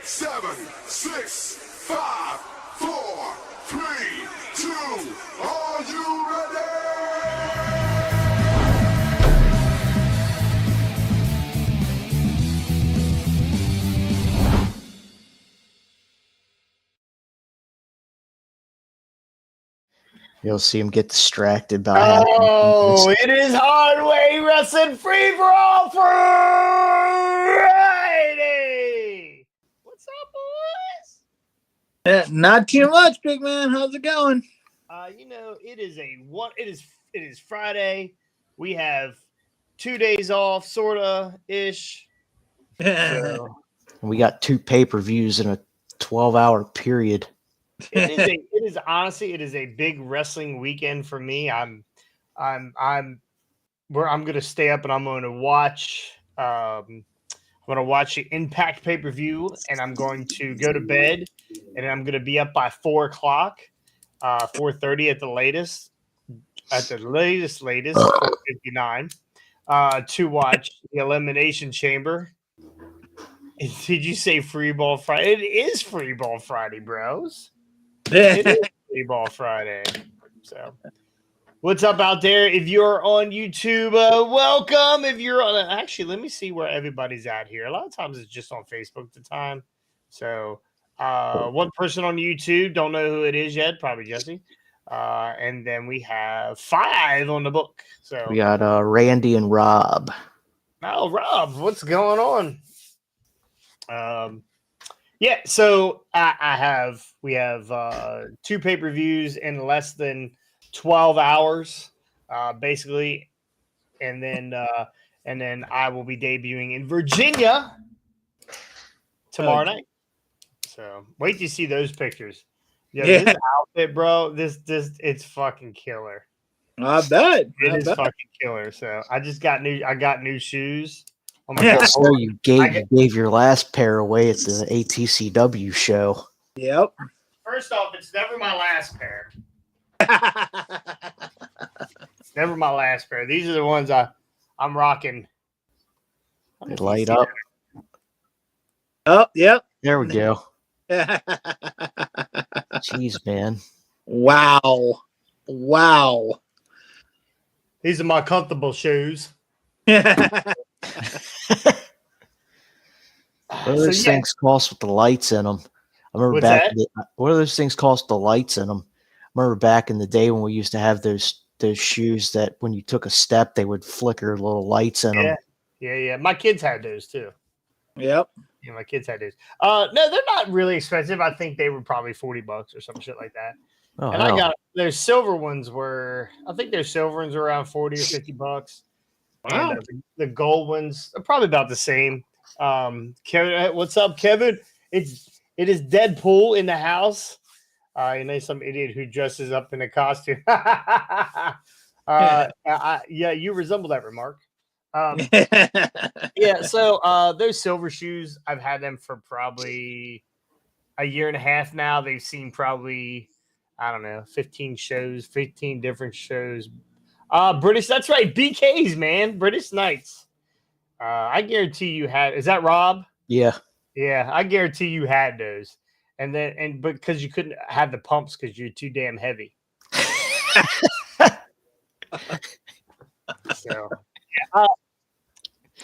7, 6, 5, 4, 3, 2. Are you ready? You'll see him get distracted by. It is Hardway Wrestling Free for All Friday. What's up, boys? Not too much, big man. How's it going? It is Friday. We have 2 days off, sorta ish. So We got 2 pay-per-views in a 12-hour period. it is honestly a big wrestling weekend for me. I'm gonna stay up and I'm gonna watch the Impact pay-per-view, and I'm going to go to bed, and I'm gonna be up by 4:00, 4:30 at the latest, 4:59, to watch the Elimination Chamber. Did you say Free Ball Friday? It is Free Ball Friday, bros. It is Free Ball Friday. So, what's up out there? If you're on YouTube, welcome. If you're on, actually, let me see where everybody's at here. A lot of times it's just on Facebook at the time. So, one person on YouTube, don't know who it is yet, probably Jesse. And then we have 5 on the book. So We got Randy and Rob. Oh, Rob, what's going on? Yeah, so we have 2 pay-per-views in less than 12 hours, basically, and then I will be debuting in Virginia tomorrow night. So wait to see those pictures. This outfit, bro, it's fucking killer. I bet It is fucking killer. So I got new shoes. Oh my Yeah, god! so you gave your last pair away at the ATCW show. Yep. First off, it's never my last pair. It's never my last pair. These are the ones I'm rocking. They light up. Oh, yep. There we go. Jeez, man. Wow. These are my comfortable shoes. What do those things cost with the lights in them? I remember what do those things cost with the lights in them? I remember back in the day when we used to have those shoes that when you took a step, they would flicker little lights in them. Yeah. My kids had those too. Yep. Yeah, my kids had those. No, they're not really expensive. I think they were probably $40 or some shit like that. Oh, and I got their silver ones were around $40 or $50. Wow. And the gold ones are probably about the same. Kevin, what's up, Kevin? It is Deadpool in the house. Some idiot who dresses up in a costume. You resemble that remark. So those silver shoes, I've had them for probably a year and a half now. They've seen probably, I don't know, 15 different shows. British, that's right, BKs, man, British Knights. I guarantee you had. Is that Rob? Yeah. Yeah, I guarantee you had those. But because you couldn't have the pumps because you're too damn heavy. So,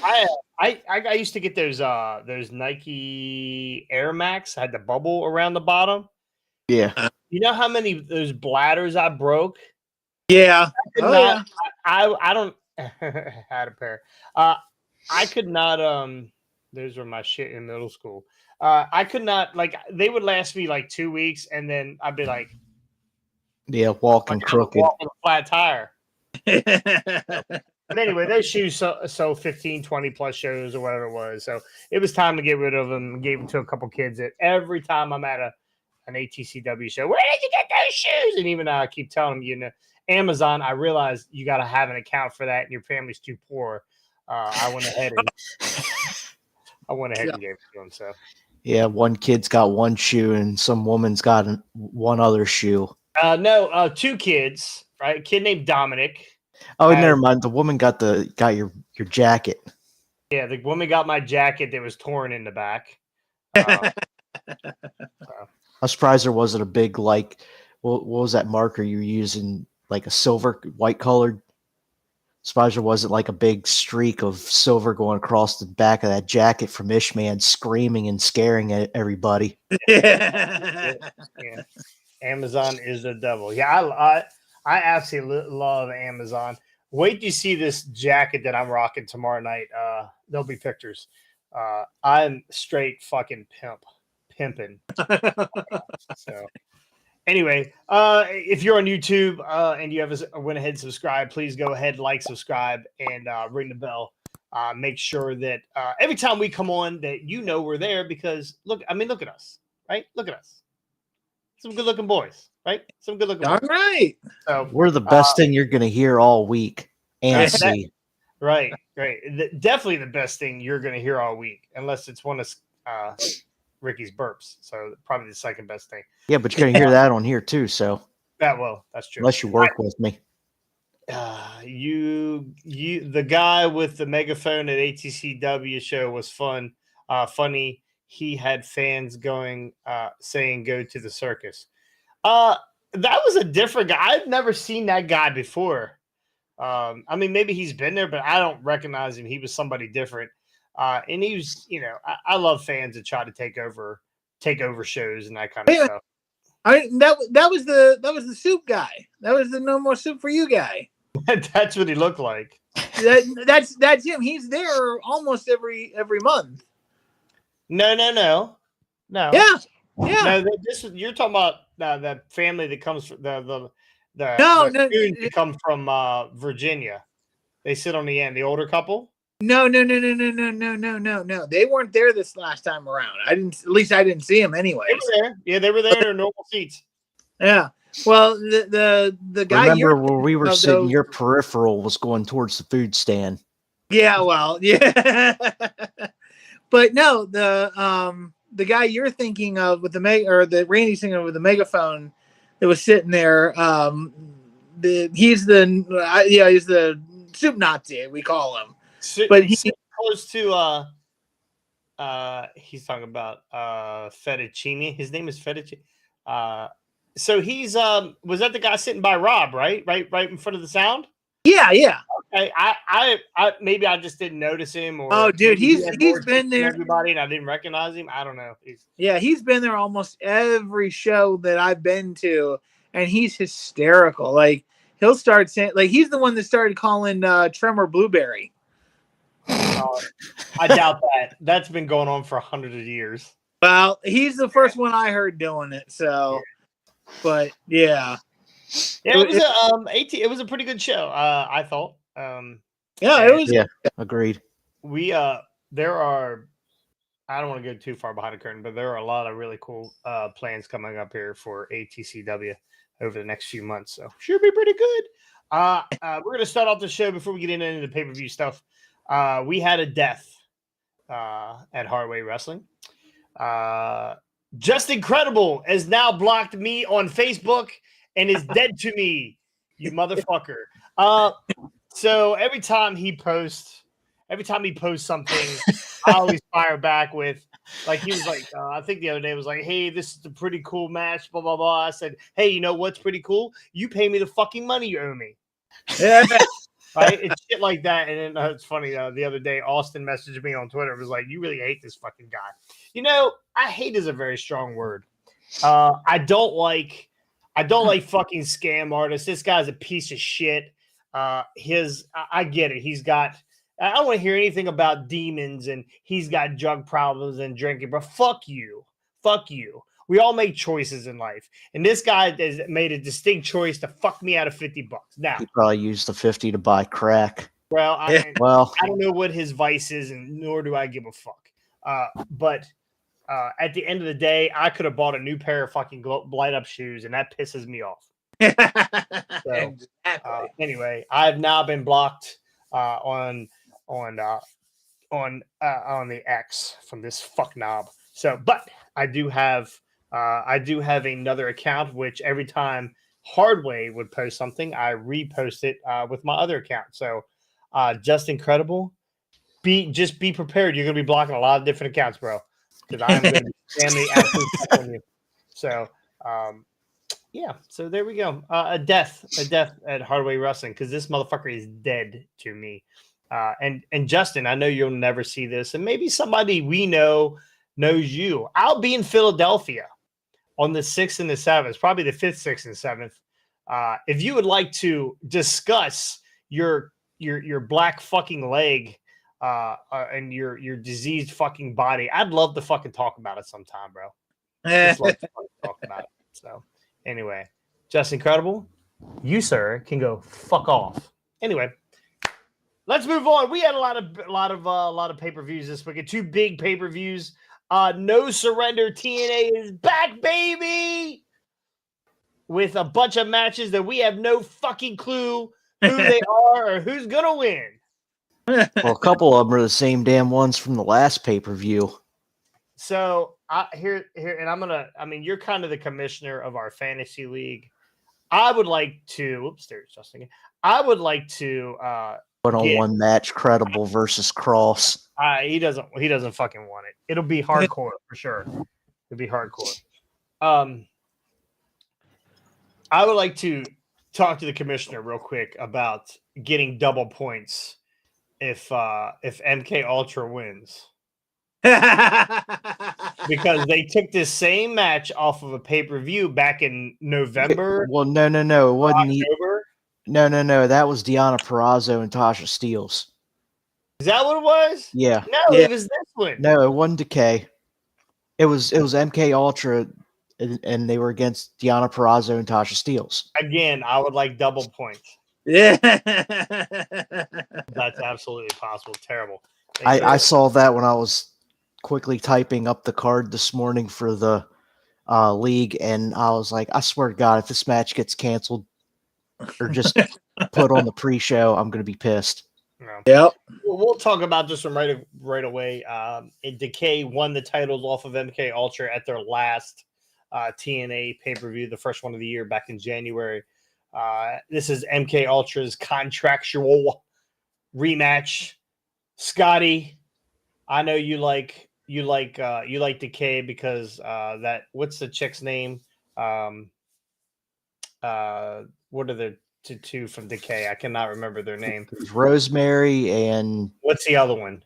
I used to get those Nike Air Max had the bubble around the bottom. Yeah. You know how many of those bladders I broke? Yeah. I don't had a pair. I could not. Those were my shit in middle school. I could not, they would last me like 2 weeks, and then I'd be like, walking crooked, walking a flat tire. But anyway, those shoes sold 15, 20 plus shows or whatever it was. So it was time to get rid of them. Gave them to a couple kids. That every time I'm at an ATCW show, where did you get those shoes? And even I keep telling them, Amazon. I realized you got to have an account for that, and your family's too poor. I went ahead and gave it to them. So yeah, one kid's got one shoe, and some woman's got one other shoe. No, 2 kids, right? A kid named Dominic. Oh, never mind. The woman got your jacket. Yeah, the woman got my jacket that was torn in the back. I'm surprised there wasn't a big, like, what was that marker you were using, like a silver, white colored? Surprised there wasn't like a big streak of silver going across the back of that jacket from Ishman, screaming and scaring at everybody. Yeah. Amazon is the devil. Yeah, I absolutely love Amazon. Wait till you see this jacket that I'm rocking tomorrow night. There'll be pictures. I'm straight fucking pimping. So anyway, if you're on YouTube and you went ahead and subscribe, please go ahead, like, subscribe, and ring the bell. Make sure that every time we come on that you know we're there, because look at us, right? Look at us. Some good looking boys, right? Some good looking All boys. right. So We're the best thing you're going to hear all week and see. right. Definitely the best thing you're going to hear all week, unless it's one of Ricky's burps. So probably the second best thing. Yeah, but you're going to hear that on here too. So that's true. Unless you work with me. The guy with the megaphone at ATCW show was funny. He had fans going saying go to the circus. That was a different guy. I've never seen that guy before. I mean, maybe he's been there, but I don't recognize him. He was somebody different. And he was, I love fans that try to take over shows and that kind of stuff. That was the soup guy. That was the No More Soup for You guy. That's what he looked like. That's him. He's there almost every month. No. Yeah. No, you're talking about the family that comes from the students that come from Virginia. They sit on the end. The older couple. No. They weren't there this last time around. I didn't see them anyway. They were there. Yeah, they were there in their normal seats. Yeah. Well, the guy. Remember where we were sitting? Your peripheral was going towards the food stand. Yeah. Well. Yeah. But no, the guy you're thinking of with the Randy singer with the megaphone that was sitting there. He's the soup Nazi, we call him. But he's close to he's talking about fettuccine. His name is fettuccine. So he's was that the guy sitting by Rob, right in front of the sound? Yeah. Okay, I maybe I just didn't notice him, or oh, dude, he's been there. Everybody, and I didn't recognize him. I don't know. He's been there almost every show that I've been to, and he's hysterical. Like he'll start saying, like he's the one that started calling Tremor Blueberry. I doubt that. That's been going on for hundreds of years. Well, he's the first one I heard doing it. So, but yeah. Yeah, it was a pretty good show. I thought. It was. Yeah, agreed. There are. I don't want to go too far behind the curtain, but there are a lot of really cool plans coming up here for ATCW over the next few months. So should be pretty good. We're gonna start off the show before we get into the pay-per-view stuff. We had a death at Hardway Wrestling. Just Incredible has now blocked me on Facebook and is dead to me, you motherfucker. So every time he posts something, I always fire back with, like, he was like, I think the other day was like, hey, this is a pretty cool match, blah, blah, blah. I said, hey, you know what's pretty cool? You pay me the fucking money you owe me. Yeah. Right? It's shit like that. And then it's funny, the other day, Austin messaged me on Twitter. It was like, you really hate this fucking guy. I hate is a very strong word. I don't like fucking scam artists. This guy's a piece of shit. I get it. I don't want to hear anything about demons and he's got drug problems and drinking, but fuck you. We all make choices in life. And this guy has made a distinct choice to fuck me out of $50. Now, He probably used the 50 to buy crack. Well, I Well, don't know what his vice is, and nor do I give a fuck. But at the end of the day, I could have bought a new pair of fucking light up shoes, and that pisses me off. So, Exactly. anyway, I've now been blocked on the X from this fuck knob. So, but I do have another account, which every time Hardway would post something, I repost it with my other account. So, Just Incredible. Just be prepared. You're gonna be blocking a lot of different accounts, bro. because I'm going to stand the absolute fuck on you. So, yeah. So there we go. A death at Hardway Wrestling because this motherfucker is dead to me. And Justin, I know you'll never see this, and maybe somebody we know knows you. I'll be in Philadelphia on the 6th and the 7th, probably the 5th, 6th, and 7th. If you would like to discuss your black fucking leg and your diseased fucking body, I'd love to fucking talk about it sometime, bro. Just love to fucking talk about it. So anyway, Just Incredible, you sir can go fuck off. Anyway, let's move on. We had a lot of pay-per-views this week. 2 big pay-per-views. No Surrender TNA is back, baby, with a bunch of matches that we have no fucking clue who they are or who's gonna win. Well, a couple of them are the same damn ones from the last pay-per-view. So here, and I'm gonna. I mean, you're kind of the commissioner of our fantasy league. I would like to. Oops, there's Justin again. I would like to. One-on-one match, Credible versus Cross. He doesn't fucking want it. It'll be hardcore for sure. It'll be hardcore. I would like to talk to the commissioner real quick about getting double points if MK Ultra wins. Because they took this same match off of a pay-per-view back in November. Well, no. It wasn't October. No. That was Deonna Purrazzo and Tasha Steelz. Is that what it was? Yeah. No, it was this one. No, it wasn't Decay. It was MK Ultra, and they were against Deonna Purrazzo and Tasha Steelz. Again, I would like double points. Yeah. That's absolutely possible. Terrible. I saw that when I was quickly typing up the card this morning for the league, and I was like, I swear to God, if this match gets canceled or just put on the pre-show, I'm going to be pissed. No. Yep. We'll talk about this one right away. Decay won the titles off of MK Ultra at their last TNA pay-per-view, the first one of the year back in January. This is MK Ultra's contractual rematch. Scotty, I know you like Decay because that what's the chick's name? What are the two from Decay? I cannot remember their name. It was Rosemary and what's the other one?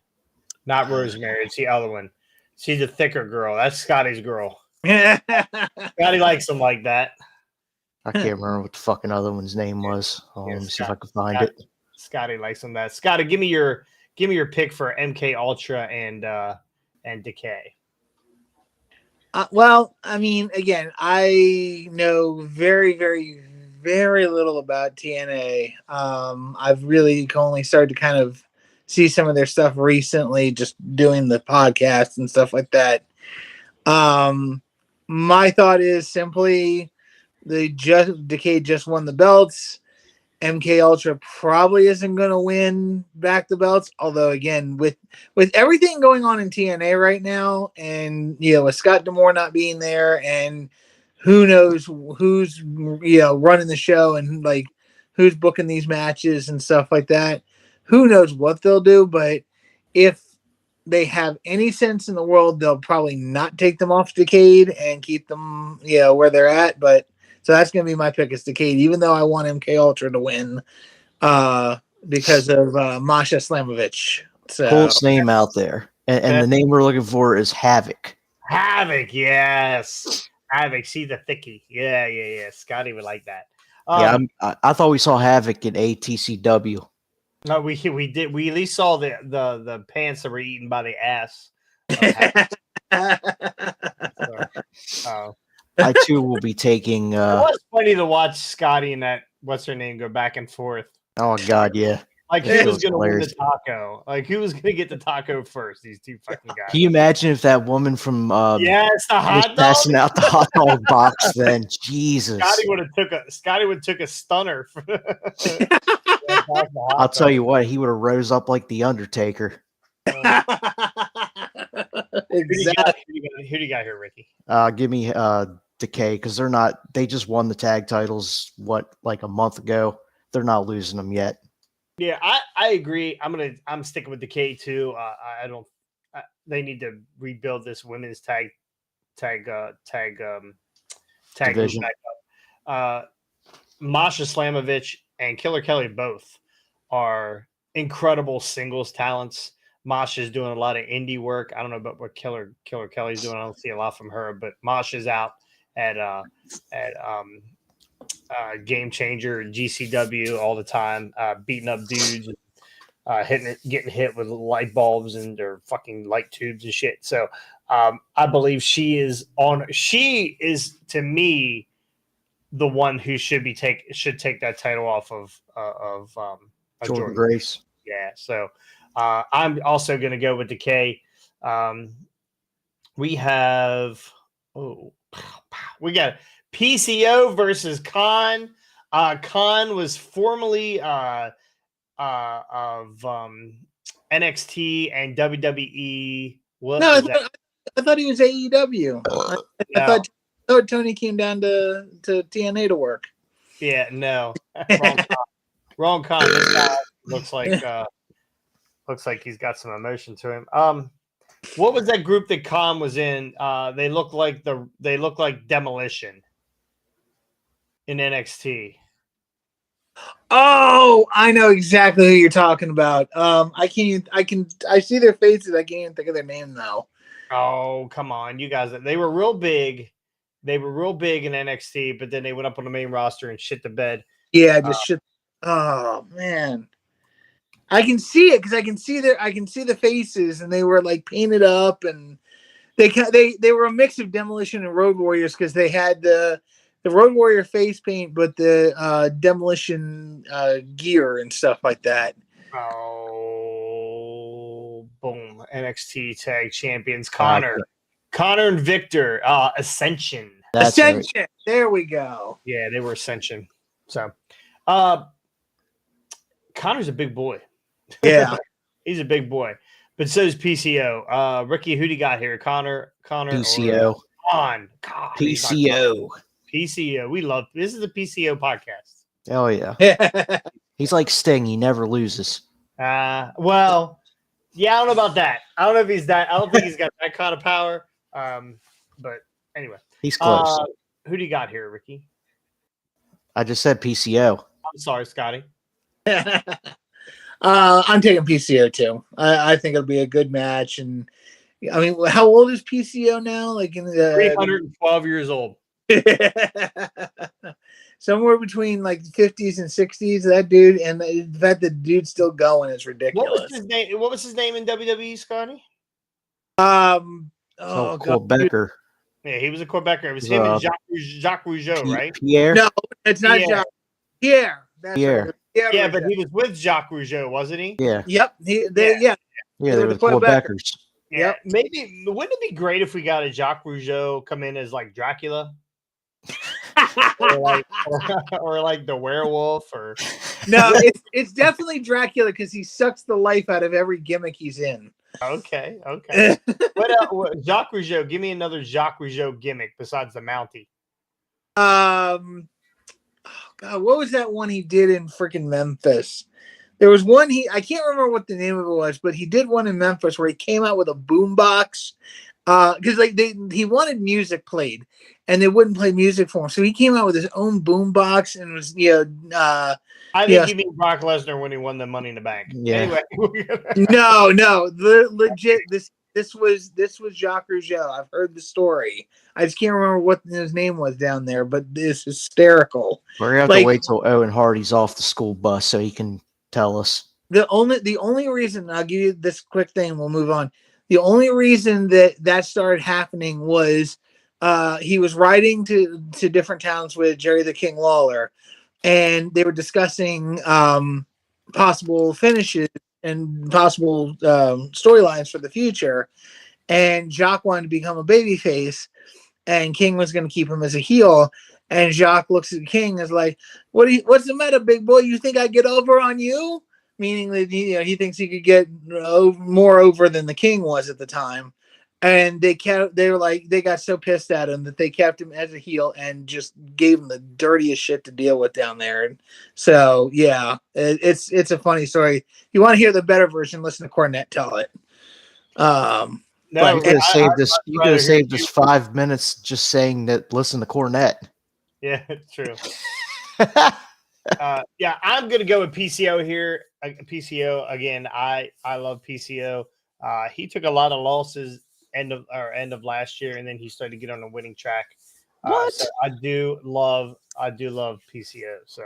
Not Rosemary, it's the other one. She's a thicker girl. That's Scotty's girl. Scotty likes them like that. I can't remember what the fucking other one's name was. Let me see if I can find it. Scotty likes them that. Scotty, give me your pick for MK Ultra and Decay. Well, I mean, again, I know very, very, very little about TNA. I've really only started to kind of see some of their stuff recently, just doing the podcast and stuff like that. My thought is simply Decay just won the belts. MK Ultra probably isn't going to win back the belts. Although, again, with everything going on in TNA right now, and with Scott D'Amore not being there, and who knows who's running the show and like who's booking these matches and stuff like that, who knows what they'll do. But if they have any sense in the world, they'll probably not take them off Decade and keep them where they're at. But so that's going to be my pick is Decade, even though I want MK Ultra to win because of Masha Slamovich. So coolest name out there. And the name we're looking for is Havoc. Havoc, yes. Havoc, she's a thickie. Yeah. Scotty would like that. I thought we saw Havoc in ATCW. No, we did. We at least saw the pants that were eaten by the ass. I too will be taking. It was funny to watch Scotty and that what's her name go back and forth. Oh God, yeah. Like who was going to win the taco? Like who was going to get the taco first? These two fucking guys. Can you imagine if that woman from it's the hot dog passing out the hot dog box? Then Jesus, Scotty would have took a stunner. I'll tell you what, he would have rose up like the Undertaker. Exactly. Who do you got here, Ricky? Give me Decay because they just won the tag titles like a month ago. They're not losing them yet. Yeah, I agree. I'm sticking with Decay too. they need to rebuild this women's tag Division. back up. Masha Slamovich and Killer Kelly both are incredible singles talents. Masha's doing a lot of indie work. I don't know about what Killer Kelly's doing. I don't see a lot from her, but Masha's out at Game Changer and GCW all the time, beating up dudes, getting hit with light bulbs and their fucking light tubes and shit. So I believe she is to me the one who should take that title off of Jordan Grace. Yeah. So I'm also going to go with Decay. We got PCO versus Khan. Khan was formerly of NXT and WWE. I thought he was AEW. I thought Tony came down to TNA to work. Yeah, no, wrong Khan. This guy looks like he's got some emotion to him. What was that group that Khan was in? They look like Demolition in NXT. Oh, I know exactly who you're talking about. I see their faces. I can't even think of their name though. Oh, come on, you guys! They were real big. They were real big in NXT, but then they went up on the main roster and shit the bed. Yeah, just shit. Oh man, I can see it because I can see the faces, and they were like painted up, and they were a mix of Demolition and Road Warriors because they had the Road Warrior face paint, but the Demolition gear and stuff like that. Oh, boom! NXT Tag Champions Connor and Victor, Ascension. That's Ascension. Right. There we go. Yeah, they were Ascension. So, Connor's a big boy. Yeah, he's a big boy. But so is PCO. Ricky, who do you got here? Connor, PCO. Or God, PCO. PCO. We love this. Is the PCO podcast. Oh yeah. He's like Sting. He never loses. Well, yeah, I don't know about that. I don't know if he's that. I don't think he's got that kind of power. But anyway, he's close. Who do you got here, Ricky? I just said PCO. I'm sorry, Scotty. I'm taking PCO too. I think it'll be a good match. And I mean, how old is PCO now? Like in the 312 years old. Somewhere between like 50s and 60s. That dude, and the fact that the dude's still going is ridiculous. What was his name in WWE, Scotty? Quebecer. Yeah, he was a Quebecer. It was him and Jacques Rougeau, right? Pierre? No, it's not Jacques. Pierre. That's Pierre. Right. Yeah, but he was with Jacques Rougeau, wasn't he? Yeah. Yep. Yeah, they were the Quebecers. Yeah. Yep. Maybe wouldn't it be great if we got a Jacques Rougeau come in as like Dracula? or like the werewolf or no, it's definitely Dracula because he sucks the life out of every gimmick he's in. Okay. What else? Jacques Rougeau, give me another Jacques Rougeau gimmick besides the Mountie. Oh God, what was that one he did in freaking Memphis? There was one I can't remember what the name of it was, but he did one in Memphis where he came out with a boombox. Because he wanted music played, and they wouldn't play music for him, so he came out with his own boombox and was I think you mean Brock Lesnar when he won the Money in the Bank. Yeah. Anyway, no, legit. This was Jacques Rougeau. I've heard the story. I just can't remember what his name was down there, but it's hysterical. We're gonna have to wait till Owen Hardy's off the school bus so he can tell us. The only reason, I'll give you this quick thing, we'll move on. The only reason that started happening was he was riding to different towns with Jerry the King Lawler, and they were discussing possible finishes and possible storylines for the future. And Jacques wanted to become a babyface, and King was going to keep him as a heel. And Jacques looks at King as like, "What's the matter, big boy? You think I get over on you?" Meaning that he thinks he could get more over than the King was at the time, and they got so pissed at him that they kept him as a heel and just gave him the dirtiest shit to deal with down there. And so yeah, it's a funny story. If you want to hear the better version, listen to Cornette tell it. No, You could have saved us. I'd You could have rather hear saved us 5 minutes just saying that. Listen to Cornette. Yeah, it's true. Yeah, I'm gonna go with PCO here. PCO again. I love PCO. He took a lot of losses end of last year, and then he started to get on a winning track. What? So I do love PCO. So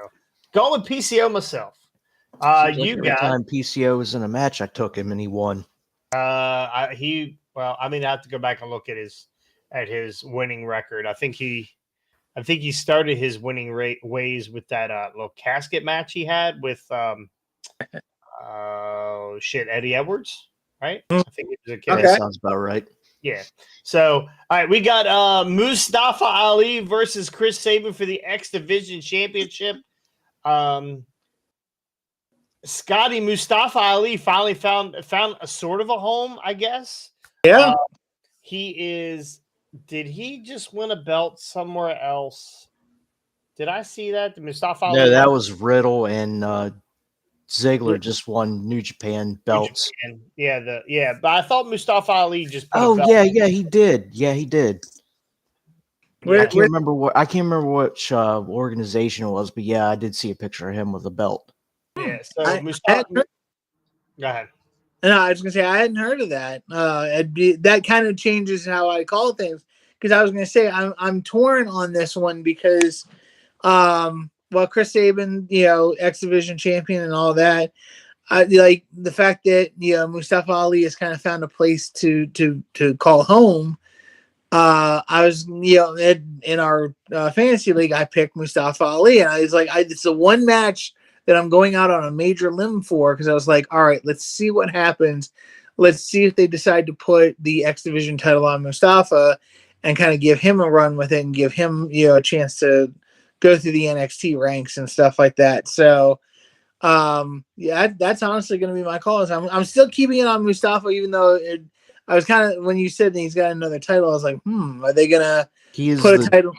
going with PCO myself. Seems like You every got time PCO was in a match, I took him and he won. I have to go back and look at his winning record. I think he started his winning ways with that little casket match he had with Eddie Edwards, right? I think it was a kid. Yeah, Okay. sounds about right. Yeah. So all right, we got Mustafa Ali versus Chris Sabin for the X Division Championship. Scotty Mustafa Ali finally found a sort of a home, I guess. Yeah. Did he just win a belt somewhere else? Did I see that? Did Mustafa Ali? No, that was Riddle and Ziggler just won New Japan belts. But I thought Mustafa Ali just put a Oh belt. yeah, he did. Yeah, he did. I can't remember which organization it was, but yeah, I did see a picture of him with a belt. Yeah. So Mustafa. Go ahead. No, I was gonna say I hadn't heard of that. That kind of changes how I call things, because I was gonna say I'm torn on this one because, well, Chris Sabin, X Division champion and all that. I like the fact that Mustafa Ali has kind of found a place to call home. I was in our fantasy league, I picked Mustafa Ali, and I was like, it's the one match that I'm going out on a major limb for, because I was like, all right, let's see what happens. Let's see if they decide to put the X Division title on Mustafa and kind of give him a run with it and give him a chance to go through the NXT ranks and stuff like that. So that's honestly going to be my call. I'm still keeping it on Mustafa, even though I was kind of, when you said that he's got another title, I was like, are they gonna put a title?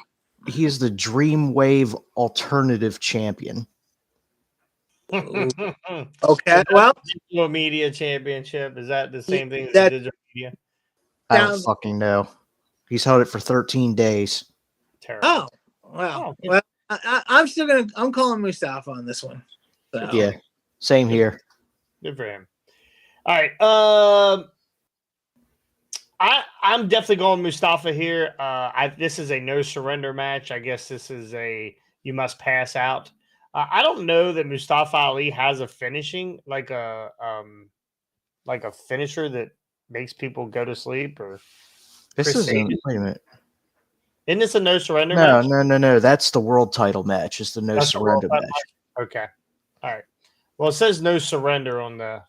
He is the Dreamwave Alternative Champion. Okay, well, Digital Media Championship, is that the same thing as Digital Media? I don't fucking know. He's held it for 13 days. Terrible. Oh, wow. Well, I'm calling Mustafa on this one. So. Yeah, same here. Good for him. All right. I'm definitely going Mustafa here. This is a no surrender match. I guess this is you must pass out. I don't know that Mustafa Ali has a finishing like a finisher that makes people go to sleep. Or this isn't. Wait a minute. Isn't this a no surrender match? No. That's the world title match. It's the no surrender match. Okay. All right. Well, it says no surrender on the.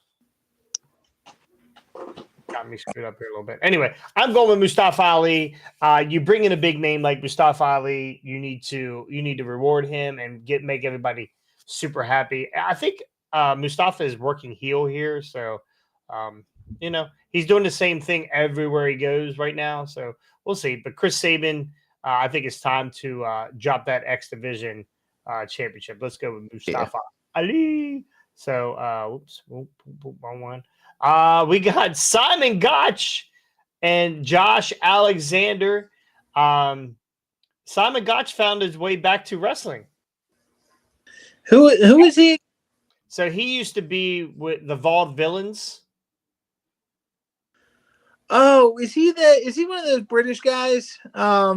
Got me screwed up here a little bit. Anyway, I'm going with Mustafa Ali. You bring in a big name like Mustafa Ali, you need to reward him and make everybody super happy. I think Mustafa is working heel here, so he's doing the same thing everywhere he goes right now. So we'll see. But Chris Sabin, I think it's time to drop that X Division championship. Let's go with Mustafa Ali. So, wrong one. We got Simon Gotch and Josh Alexander. Simon Gotch found his way back to wrestling. Who is he? So he used to be with the Vaudevillains. Oh, is he one of those British guys? I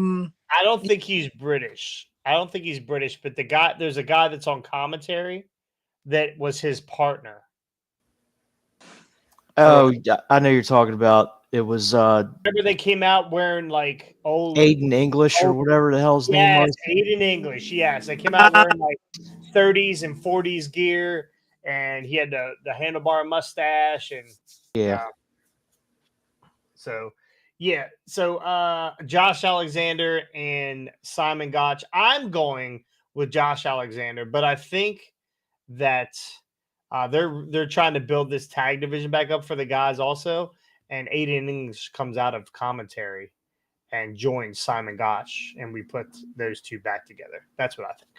don't think he's British. But there's a guy that's on commentary that was his partner. Oh, I know you're talking about. It was remember they came out wearing like old Aiden English or whatever the hell his name was. Aiden English. Yes, they came out wearing like 30s and 40s gear, and he had the handlebar mustache and So Josh Alexander and Simon Gotch. I'm going with Josh Alexander, but I think that they're trying to build this tag division back up for the guys also. And Aiden English comes out of commentary and joins Simon Gotch, and we put those two back together. That's what I think.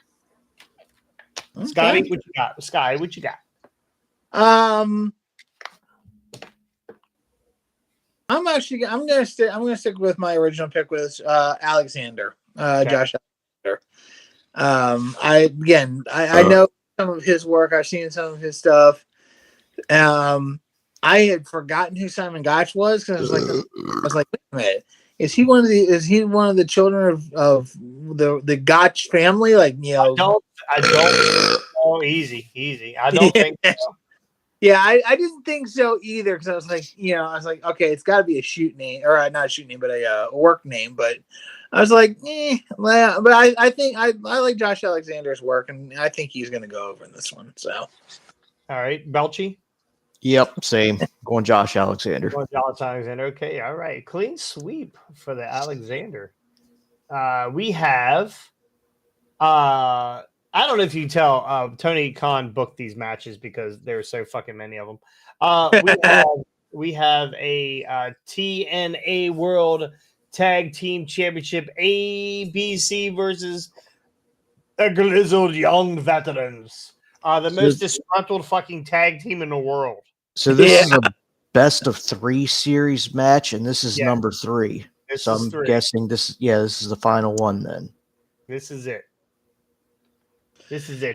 Okay. Scotty, what you got? Sky, what you got? I'm gonna stick with my original pick with Alexander, Okay. Josh Alexander. I know some of his work. I've seen some of his stuff. I had forgotten who Simon Gotch was because I was like, wait a minute, is he one of the children of the Gotch family? Like, you know, I don't. Oh, easy. I don't think so. Yeah, I didn't think so either because I was like, okay, it's got to be a shoot name or not a shoot name, but a work name. But I was like, well, but I think I like Josh Alexander's work, and I think he's going to go over in this one. So, All right, Belchy. Yep, same. Going Josh Alexander. Going Josh Alexander. Okay, all right. Clean sweep for the Alexander. We have. I don't know if you tell. Tony Khan booked these matches because there are so fucking many of them. We have a TNA World Tag Team Championship, ABC versus the Grizzled Young Veterans, the most disgruntled fucking tag team in the world. So this is a best of 3 series match, and this is number 3. So I'm guessing this is the final one then. This is it.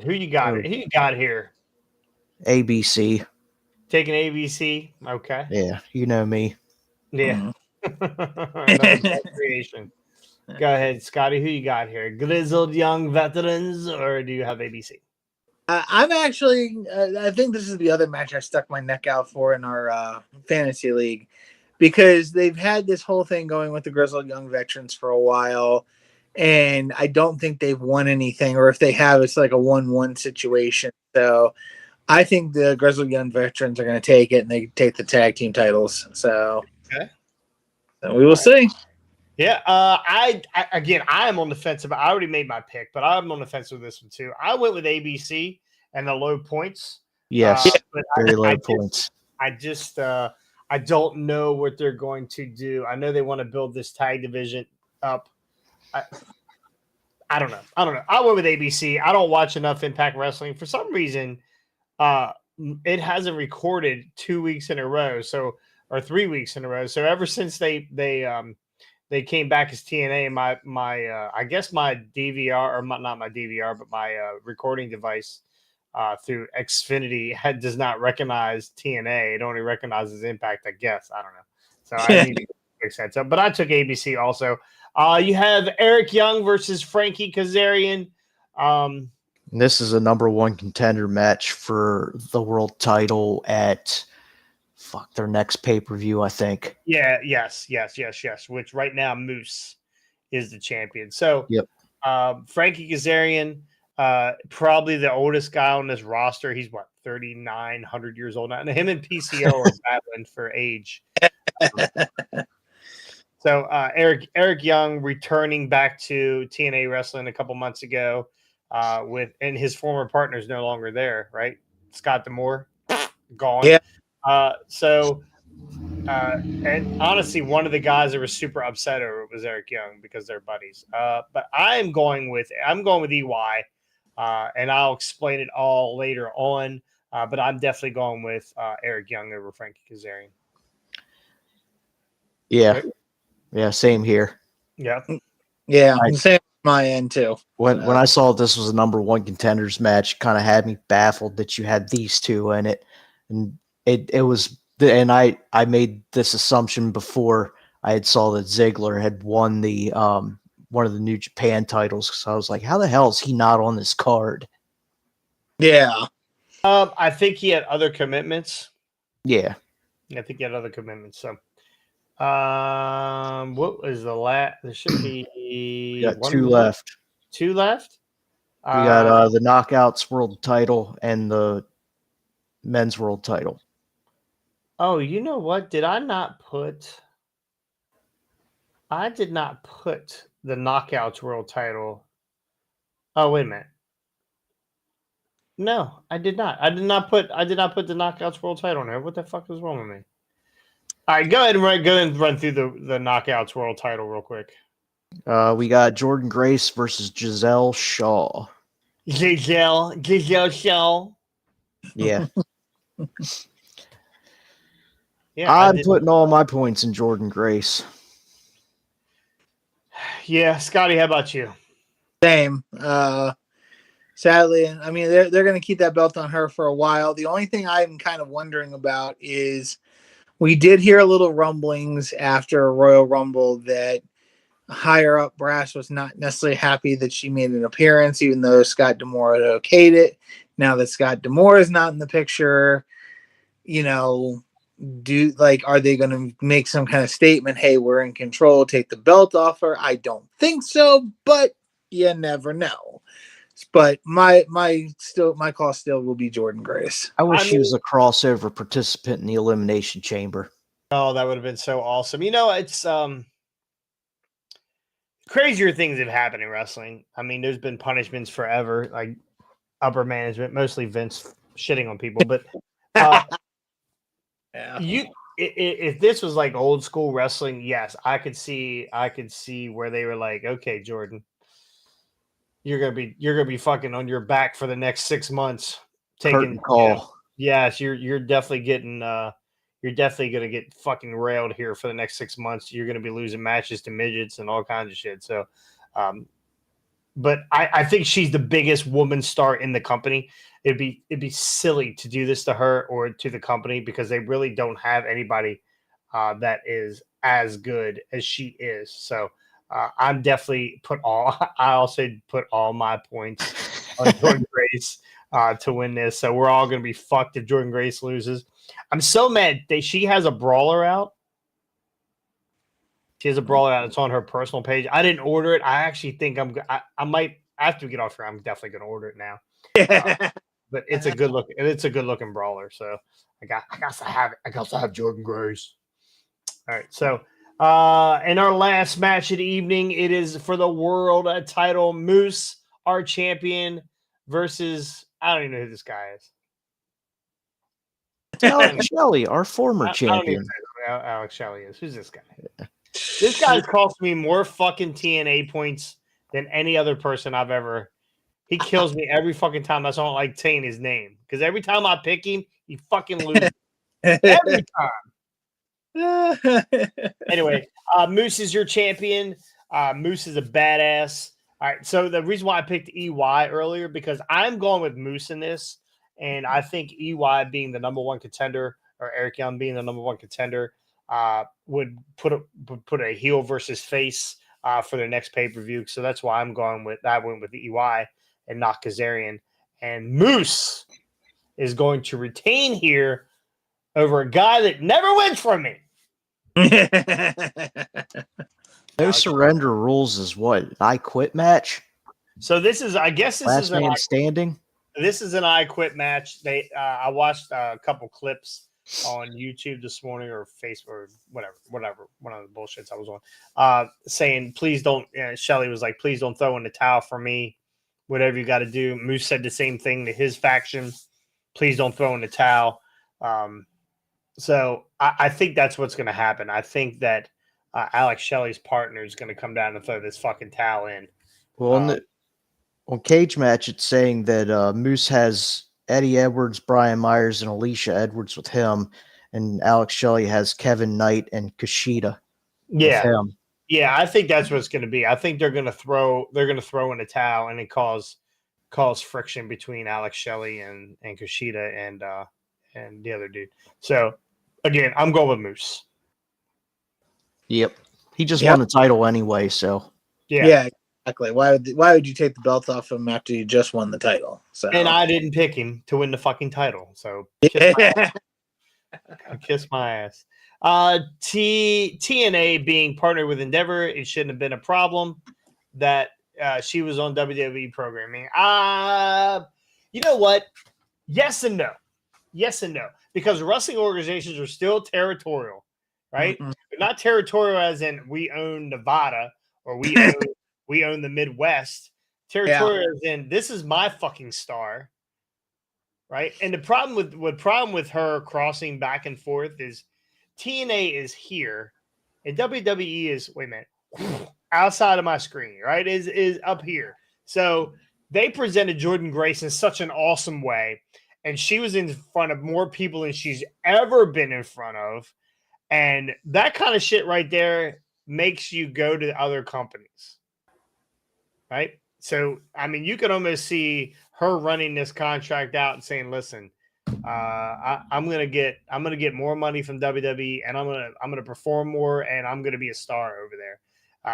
Who you got? Who you got here? ABC. Taking ABC. Okay. Yeah, you know me. Yeah. Creation. Go ahead, Scotty. Who you got here? Grizzled Young Veterans, or do you have ABC? I'm actually. I think this is the other match I stuck my neck out for in our fantasy league because they've had this whole thing going with the Grizzled Young Veterans for a while. And I don't think they've won anything, or if they have, it's like a 1-1 situation. So I think the Grizzled Young Veterans are going to take it, and they take the tag team titles. So, so we will see. Yeah, I am on the fence. I already made my pick, but I'm on the fence with this one too. I went with ABC and the low points. Yes, very low points. I don't know what they're going to do. I know they want to build this tag division up. I don't know. I went with ABC. I don't watch enough Impact Wrestling. For some reason, it hasn't recorded 2 weeks in a row, or 3 weeks in a row. So ever since they came back as TNA, my I guess my DVR, or not my DVR, but my recording device through Xfinity does not recognize TNA. It only recognizes Impact, I guess. I don't know. So I need to fix that up. But I took ABC also. You have Eric Young versus Frankie Kazarian. This is a number 1 contender match for the world title at their next pay-per-view, I think. Yeah, yes. Which right now Moose is the champion. So Frankie Kazarian, probably the oldest guy on this roster. He's 3,900 years old now. And him and PCO are battling for age. So Eric Young returning back to TNA Wrestling a couple months ago, and his former partner is no longer there, right? Scott D'Amore, gone. Yeah. And honestly, one of the guys that was super upset over it was Eric Young because they're buddies. But I'm going with EY, and I'll explain it all later on. But I'm definitely going with Eric Young over Frankie Kazarian. Yeah. Right? Yeah, same here. Yeah. Yeah, same on my end too. When I saw this was a number 1 contenders match, kind of had me baffled that you had these two in it. And it was, and I made this assumption before I had saw that Ziggler had won the one of the New Japan titles, because I was like, how the hell is he not on this card? Yeah. I think he had other commitments. Yeah. I think he had other commitments. So what was the last? There should be got 2 left. 2 left? We got the Knockouts world title and the men's world title. Oh, you know what? I did not put the Knockouts world title. Oh, wait a minute. No, I did not. I did not put the Knockouts world title in there. What the fuck is wrong with me? All right, go ahead and run through the Knockouts world title real quick. We got Jordan Grace versus Giselle Shaw. Giselle Shaw. Yeah. Yeah, I'm putting all my points in Jordan Grace. Yeah, Scotty, how about you? Same. Sadly, I mean, they're going to keep that belt on her for a while. The only thing I'm kind of wondering about is we did hear a little rumblings after Royal Rumble that higher up brass was not necessarily happy that she made an appearance, even though Scott D'Amore had okayed it. Now that Scott D'Amore is not in the picture, you know, are they going to make some kind of statement? Hey, we're in control. Take the belt off her. I don't think so, but you never know. But my call still will be Jordan Grace. I wish she was a crossover participant in the Elimination Chamber. Oh, that would have been so awesome. You know, it's crazier things have happened in wrestling. I mean, there's been punishments forever, like upper management, mostly Vince shitting on people. But Yeah. if this was like old school wrestling, yes, I could see where they were like, okay, Jordan, you're gonna be fucking on your back for the next 6 months. Curtain call. Yes, you're definitely getting you're definitely gonna get fucking railed here for the next 6 months. You're gonna be losing matches to midgets and all kinds of shit. So, but I think she's the biggest woman star in the company. It'd be silly to do this to her or to the company because they really don't have anybody that is as good as she is. So I'm definitely I also put all my points on Jordan Grace to win this. So we're all going to be fucked if Jordan Grace loses. I'm so mad that she has a brawler out. She has a brawler out. It's on her personal page. I didn't order it. I actually think I might, after we get off here, I'm definitely going to order it now. But it's a good look. It's a good looking brawler. So I got to have it. I got to have Jordan Grace. All right. So in our last match of the evening, it is for the world title. Moose, our champion, versus I don't even know who this guy is. Alex Shelley, our former champion. I don't even know who Alex Shelley is. Who's this guy? This guy's cost me more fucking TNA points than any other person I've ever. He kills me every fucking time. That's why I don't like saying his name. Because every time I pick him, he fucking loses. Every time. Anyway, Moose is your champion. Moose is a badass. All right. So the reason why I picked EY earlier, because I'm going with Moose in this. And I think EY being the number one contender, or Eric Young being the number one contender, would put a heel versus face for their next pay-per-view. So that's why I'm going with that. I went with the EY and not Kazarian. And Moose is going to retain here over a guy that never wins from me. No surrender rules is what? I quit match? So this is, I guess this last is man standing. This is an I quit match. I watched a couple clips on YouTube this morning or Facebook or whatever, one of the bullshits I was on, saying, please don't, Shelley was like, please don't throw in the towel for me, whatever you got to do. Moose said the same thing to his faction. Please don't throw in the towel. So I think that's what's going to happen. I think that Alex Shelley's partner is going to come down and throw this fucking towel in. Well, on Cage Match, it's saying that Moose has Eddie Edwards, Brian Myers, and Alicia Edwards with him, and Alex Shelley has Kevin Knight and Kushida with him. Yeah, I think that's what it's going to be. I think they're going to throw in a towel and it cause friction between Alex Shelley and Kushida and the other dude. So again, I'm going with Moose. Yep, he just won the title anyway. So yeah. Exactly. Why would you take the belt off him after you just won the title? So, and I didn't pick him to win the fucking title. So kiss my ass. TNA being partnered with Endeavor, it shouldn't have been a problem that she was on WWE programming. You know what? Yes and no. Yes and no. Because wrestling organizations are still territorial, right? Mm-hmm. But not territorial as in we own Nevada or we own the Midwest. Territorial as in this is my fucking star, right? And the problem with her crossing back and forth is TNA is here and WWE is outside of my screen, right? Is up here. So they presented Jordan Grace in such an awesome way, and she was in front of more people than she's ever been in front of. And that kind of shit right there makes you go to other companies, right? So, I mean, you could almost see her running this contract out and saying, "Listen, I'm gonna get more money from WWE, and I'm gonna perform more, and I'm gonna be a star over there."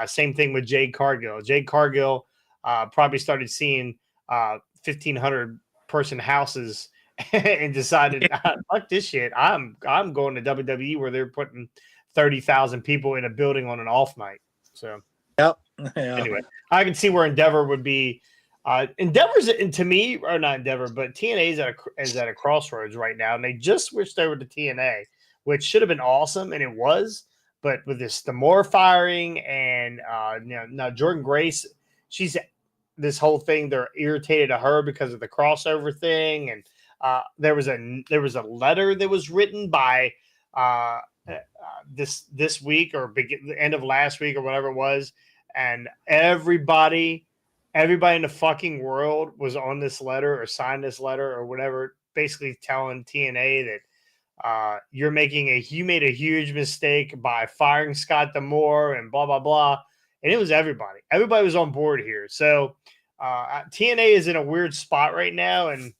Same thing with Jade Cargill. Jade Cargill probably started seeing 1,500 person houses and decided, "Fuck this shit. I'm going to WWE where they're putting 30,000 people in a building on an off night." So. Yep. Yeah. Anyway, I can see where Endeavor would be. Endeavor's to me, or not Endeavor, but TNA is at a crossroads right now, and they just switched over to TNA, which should have been awesome, and it was. But with this Demore firing and now Jordan Grace, she's this whole thing. They're irritated at her because of the crossover thing, and there was a letter that was written by this week or the end of last week or whatever it was, and everybody in the fucking world was on this letter or signed this letter or whatever, basically telling TNA that you made a huge mistake by firing Scott D'Amore and blah blah blah. And it was everybody. Everybody was on board here. So TNA is in a weird spot right now, and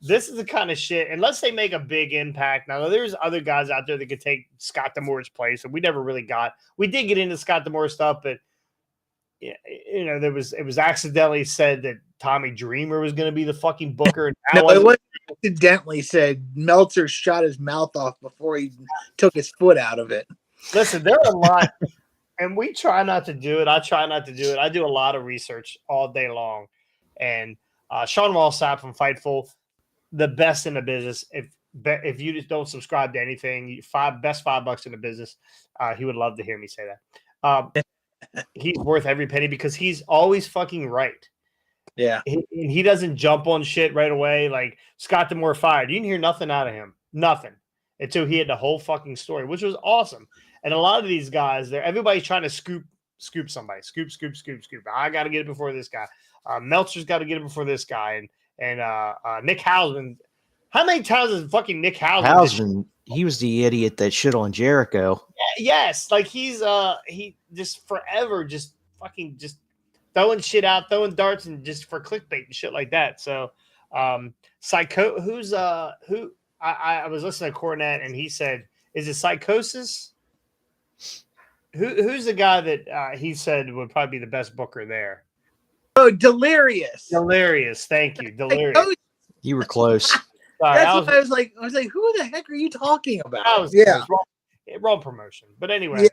this is the kind of shit. Unless they make a big impact. Now, there's other guys out there that could take Scott D'Amore's place, and we never really got. We did get into Scott D'Amore stuff, but it was accidentally said that Tommy Dreamer was going to be the fucking booker. And No, it was accidentally said. Meltzer shot his mouth off before he took his foot out of it. Listen, there are a lot, and we try not to do it. I try not to do it. I do a lot of research all day long. And Sean Walsap from Fightful, the best in the business. If you just don't subscribe to anything, best $5 in the business, he would love to hear me say that. He's worth every penny because he's always fucking right. Yeah. He doesn't jump on shit right away. Like Scott D'Amore fired. You didn't hear nothing out of him. Nothing. Until he had the whole fucking story, which was awesome. And a lot of these guys, everybody's trying to scoop somebody. Scoop. I got to get it before this guy. Meltzer's got to get it before this guy. And Nick Hausman. How many times has fucking Nick Hausman? He was the idiot that shit on Jericho. Yes, like he just forever just fucking just throwing shit out, throwing darts, and just for clickbait and shit like that. So, Psycho, who I was listening to Cornette, and he said, "Is it Psychosis?" Who's the guy that he said would probably be the best booker there? Oh, Delirious. Delirious, thank you, Delirious. You were close. Sorry, that's what I was like. I was like, who the heck are you talking about? Wrong promotion. But anyway,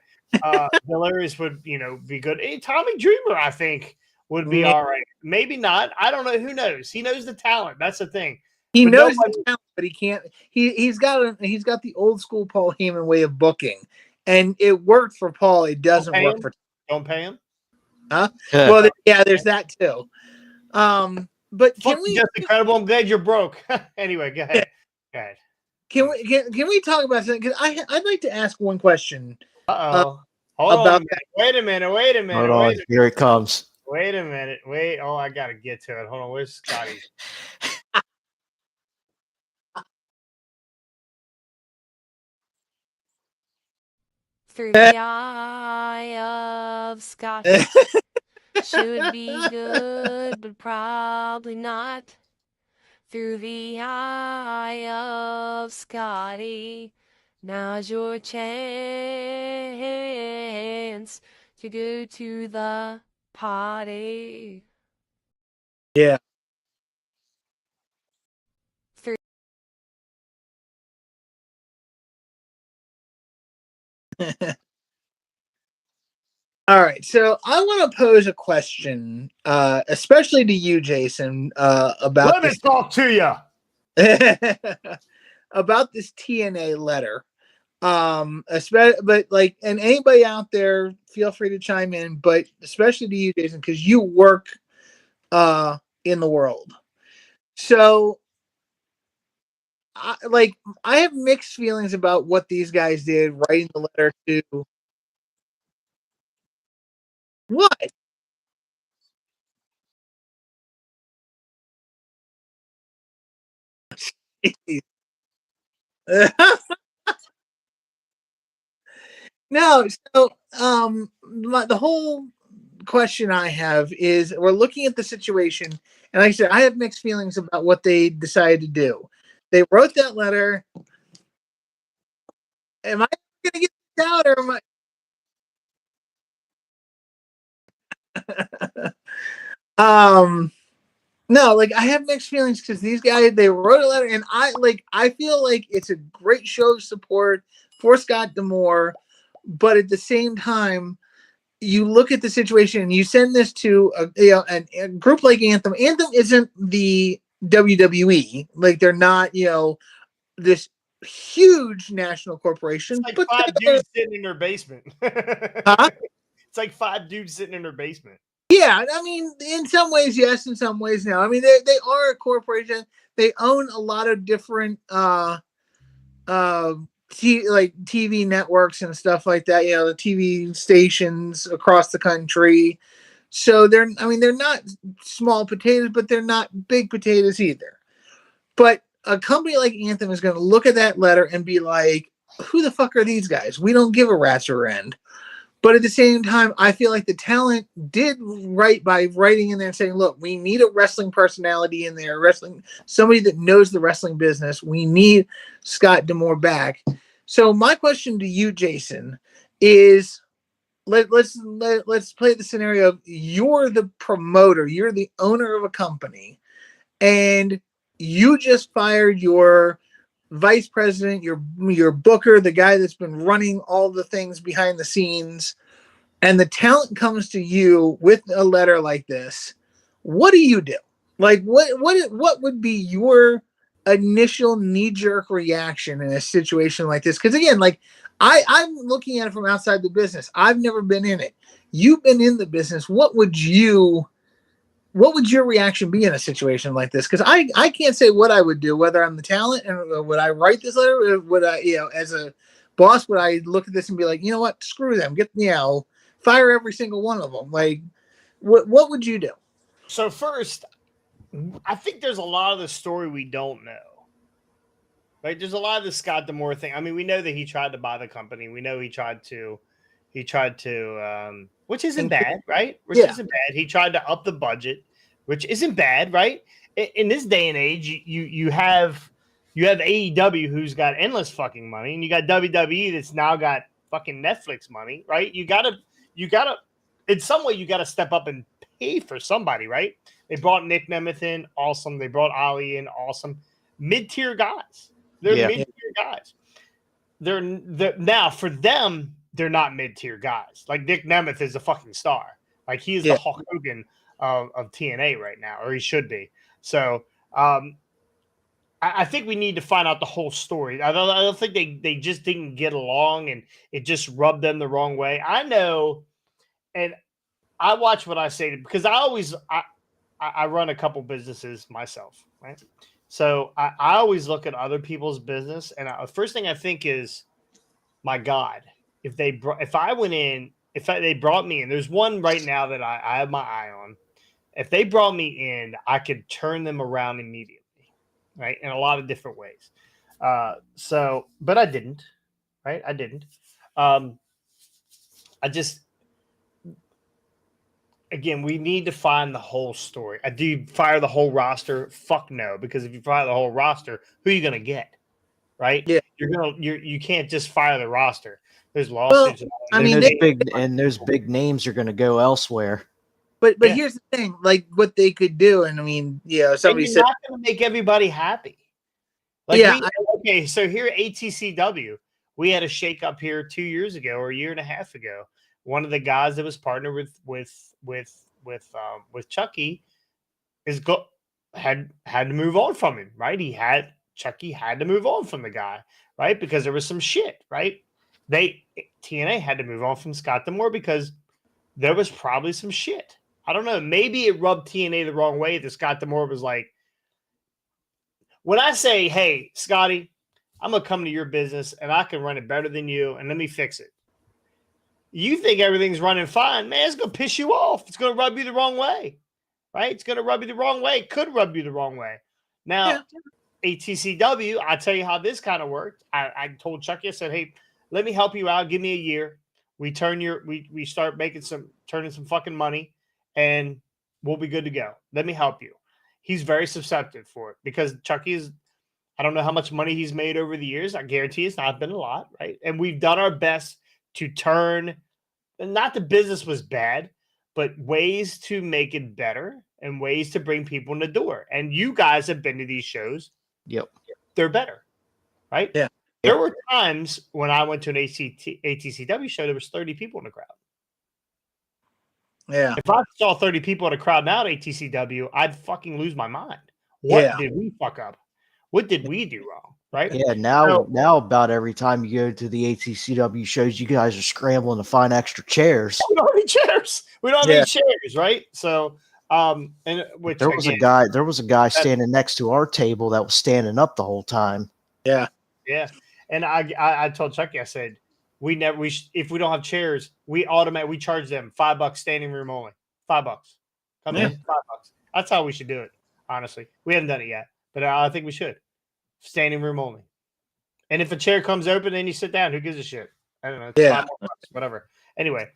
Delirious would be good. Hey, Tommy Dreamer, I think, would be all right. Maybe not. I don't know. Who knows? He knows the talent. That's the thing. He knows the talent, but he can't. He's got the old school Paul Heyman way of booking, and it worked for Paul. It doesn't work for. Don't pay him. Huh? Well, there's that too. But can we? Just incredible. I'm glad you're broke. Anyway, go ahead. Go ahead. Can we talk about something? Because I'd like to ask one question. Hold on. Wait a minute. Hold on. Here it comes. Wait a minute. Wait. Oh, I gotta get to it. Hold on. Where's Scotty? Through the eye of Scotty. Should be good, but probably not. Through the eye of Scotty. Now's your chance to go to the party. Yeah. All right, so I want to pose a question, especially to you, Jason, about. Let me talk to you about this TNA letter. Especially, but like, and anybody out there, feel free to chime in. But especially to you, Jason, because you work in the world. So, I have mixed feelings about what these guys did, writing the letter to. What? No, so the whole question I have is we're looking at the situation, and like I said, I have mixed feelings about what they decided to do. They wrote that letter. Am I going to get this out, or am I? No, like I have mixed feelings because these guys they wrote a letter, and I feel like it's a great show of support for Scott D'Amore, but at the same time, you look at the situation and you send this to a group like Anthem. Anthem isn't the WWE, like they're not this huge national It's corporation, like but five dudes sitting in their basement. huh? It's like five dudes sitting in their basement. Yeah, I mean, in some ways, yes, in some ways, no. I mean, they are a corporation. They own a lot of different uh like TV networks and stuff like that. The TV stations across the country. So I mean, they're not small potatoes, but they're not big potatoes either. But a company like Anthem is going to look at that letter and be like, "Who the fuck are these guys? We don't give a rat's rear end." But at the same time, I feel like the talent did right by writing in there and saying, look, we need a wrestling personality in there, somebody that knows the wrestling business. We need Scott D'Amore back. So my question to you, Jason, is let's play the scenario of you're the promoter, you're the owner of a company, and you just fired your vice president, your booker, the guy that's been running all the things behind the scenes, and the talent comes to you with a letter like this. What do you do? Like what would be your initial knee-jerk reaction in a situation like this? Because again, like I'm looking at it from outside the business. I've never been in it. You've been in the business. What would your reaction be in a situation like this? Because I can't say what I would do, whether I'm the talent, and would I write this letter? Would I, as a boss, would I look at this and be like, you know what, screw them, fire every single one of them? Like, what would you do? So first, I think there's a lot of the story we don't know. Right? There's a lot of the Scott D'Amore thing. I mean, we know that he tried to buy the company. We know he tried to, which isn't bad, right? Which Yeah. isn't bad. He tried to up the budget, which isn't bad, right? In this day and age, you have AEW who's got endless fucking money, and you got WWE that's now got fucking Netflix money, right? You gotta, in some way, you gotta step up and pay for somebody, right? They brought Nick Nemeth in, awesome. They brought Ali in, awesome. Mid-tier guys. They're mid-tier guys. They're now for them, they're not mid-tier guys. Like Nick Nemeth is a fucking star. Like he is the Hulk Hogan of TNA right now, or he should be. So I think we need to find out the whole story. I don't think they just didn't get along and it just rubbed them the wrong way. I know, and I watch what I say because I run a couple businesses myself, right? So I always look at other people's business, and the first thing I think is, my God, if they brought me in, there's one right now that I have my eye on. If they brought me in, I could turn them around immediately, right? In a lot of different ways. But I didn't, right? I didn't. Again, we need to find the whole story. Do you fire the whole roster? Fuck no, because if you fire the whole roster, who are you going to get? Right? Yeah. You can't just fire the roster. There's lawsuits. Well, I mean, there's big names are going to go elsewhere. But here's the thing, like what they could do, and I mean, somebody said not going to make everybody happy. Like okay, so here at ATCW, we had a shakeup here 2 years ago or a year and a half ago. One of the guys that was partnered with Chucky had to move on from him, right? Chucky had to move on from the guy, right? Because there was some shit, right? TNA had to move on from Scott D'Amore because there was probably some shit. I don't know. Maybe it rubbed TNA the wrong way that Scott D'Amore was like, when I say, hey, Scotty, I'm going to come to your business and I can run it better than you and let me fix it. You think everything's running fine, man, it's going to piss you off. It's going to rub you the wrong way, right? It's going to rub you the wrong way. It could rub you the wrong way. Now, ATCW, I'll tell you how this kind of worked. I told Chucky, I said, hey, let me help you out. Give me a year. We start turning some fucking money, and we'll be good to go. Let me help you. He's very susceptible for it because Chucky is. I don't know how much money he's made over the years. I guarantee it's not been a lot, right? And we've done our best to turn. Not the business was bad, but ways to make it better and ways to bring people in the door. And you guys have been to these shows. Yep. They're better, right? Yeah. There were times when I went to an ATCW show, there was 30 people in the crowd. Yeah. If I saw 30 people in a crowd now at ATCW, I'd fucking lose my mind. What did we fuck up? What did we do wrong? Right? Yeah, now about every time you go to the ATCW shows, you guys are scrambling to find extra chairs. We don't have any chairs. We don't have any chairs, right? So, and which there was a guy standing next to our table that was standing up the whole time. Yeah. Yeah. And I told Chucky, I said, if we don't have chairs, we charge them $5 standing room only. $5. Come in, $5. That's how we should do it. Honestly, we haven't done it yet, but I think we should. Standing room only. And if a chair comes open, then you sit down. Who gives a shit? I don't know. $5 whatever. Anyway,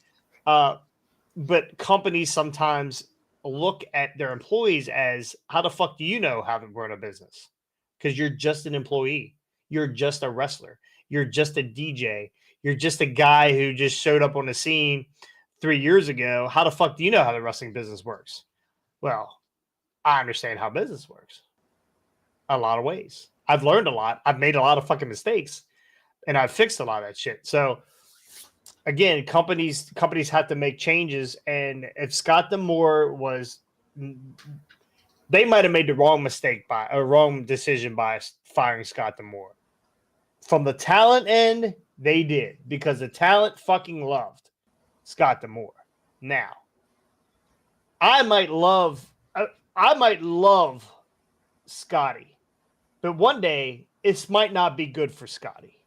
but companies sometimes look at their employees as, how the fuck do you know how to run a business? Because you're just an employee. You're just a wrestler. You're just a DJ. You're just a guy who just showed up on the scene 3 years ago. How the fuck do you know how the wrestling business works? Well, I understand how business works. A lot of ways. I've learned a lot. I've made a lot of fucking mistakes, and I've fixed a lot of that shit. So, again, companies have to make changes. And if Scott D'Amore they might have made the wrong decision by firing Scott D'Amore. From the talent end, they did, because the talent fucking loved Scott D'Amore. Now, I might love Scotty. But one day, it might not be good for Scotty.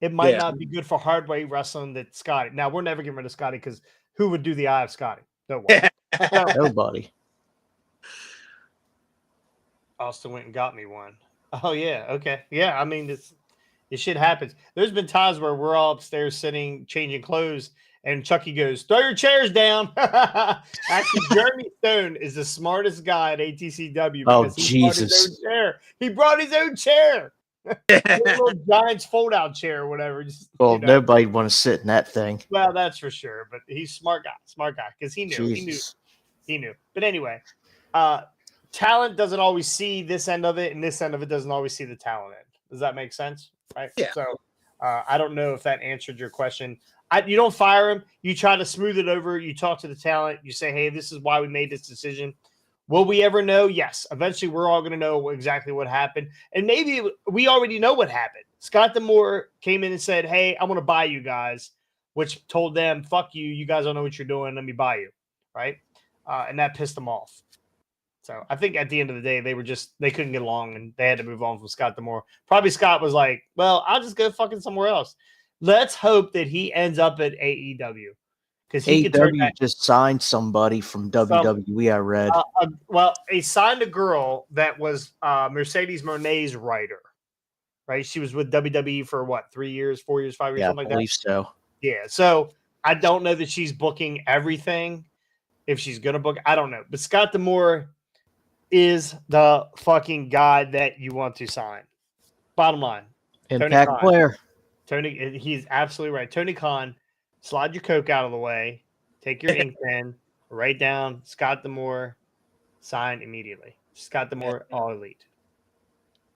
It might not be good for hardware wrestling that Scotty. Now, we're never getting rid of Scotty, because who would do the eye of Scotty? No one. Nobody. Austin went and got me one. Oh, yeah. Okay. Yeah. I mean, this shit happens. There's been times where we're all upstairs sitting, changing clothes, and Chucky goes, "Throw your chairs down." Actually, Jeremy Stone is the smartest guy at ATCW because he brought his own chair. He brought his own chair. A little Giants fold-out chair or whatever. Just, nobody want to sit in that thing. Well, that's for sure. But he's smart guy, because he knew. But anyway, talent doesn't always see this end of it, and this end of it doesn't always see the talent end. Does that make sense? Right? Yeah. So I don't know if that answered your question. You don't fire him. You try to smooth it over. You talk to the talent. You say, "Hey, this is why we made this decision." Will we ever know? Yes. Eventually, we're all going to know exactly what happened. And maybe we already know what happened. Scott D'Amore came in and said, "Hey, I want to buy you guys," which told them, "Fuck you. You guys don't know what you're doing. Let me buy you." Right? And that pissed them off. So I think at the end of the day, they couldn't get along, and they had to move on from Scott D'Amore. Probably Scott was like, "Well, I'll just go fucking somewhere else." Let's hope that he ends up at AEW, because AEW just signed somebody from WWE. I read. Well, he signed a girl that was Mercedes Moné's writer, right? She was with WWE for what, 3 years, 4 years, 5 years, something like that. I believe so. Yeah. So I don't know that she's booking everything. If she's gonna book, I don't know. But Scott D'Amore is the fucking guy that you want to sign. Bottom line. Impact player. Tony, he's absolutely right. Tony Khan, slide your Coke out of the way, take your ink pen, write down Scott D'Amore, sign immediately. Scott D'Amore, all elite.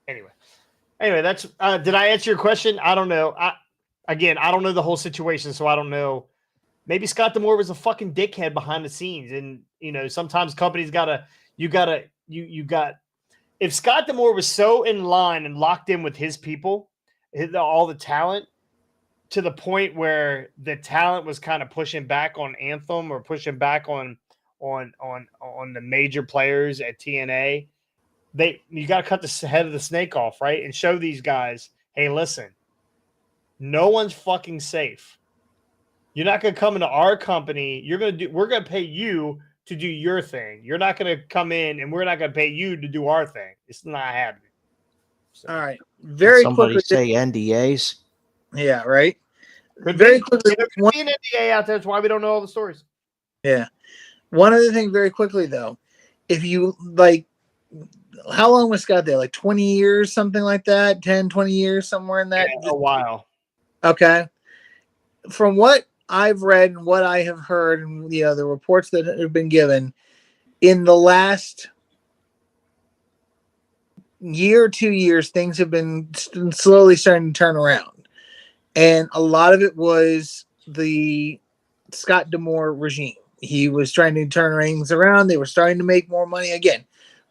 Anyway, that's. Did I answer your question? I don't know. I don't know the whole situation, so I don't know. Maybe Scott D'Amore was a fucking dickhead behind the scenes, and sometimes companies if Scott D'Amore was so in line and locked in with his people, all the talent, to the point where the talent was kind of pushing back on Anthem or pushing back on the major players at TNA, you got to cut the head of the snake off, right? And show these guys, "Hey, listen, no one's fucking safe. You're not going to come into our company. We're going to pay you to do your thing. You're not going to come in, and we're not going to pay you to do our thing. It's not happening." So. All right. Very somebody quickly. Say NDAs. Yeah, right. Very quickly, There could be an NDA out there. That's why we don't know all the stories. yeah. One other thing, very quickly though, if you like, how long was Scott there? Like 20 years, something like that, 10, 20 years, somewhere in that. A while. Okay. From what I've read and what I have heard, and the reports that have been given in the last year, 2 years, things have been slowly starting to turn around, and a lot of it was the Scott D'Amore regime. He was trying to turn things around. They were starting to make more money again.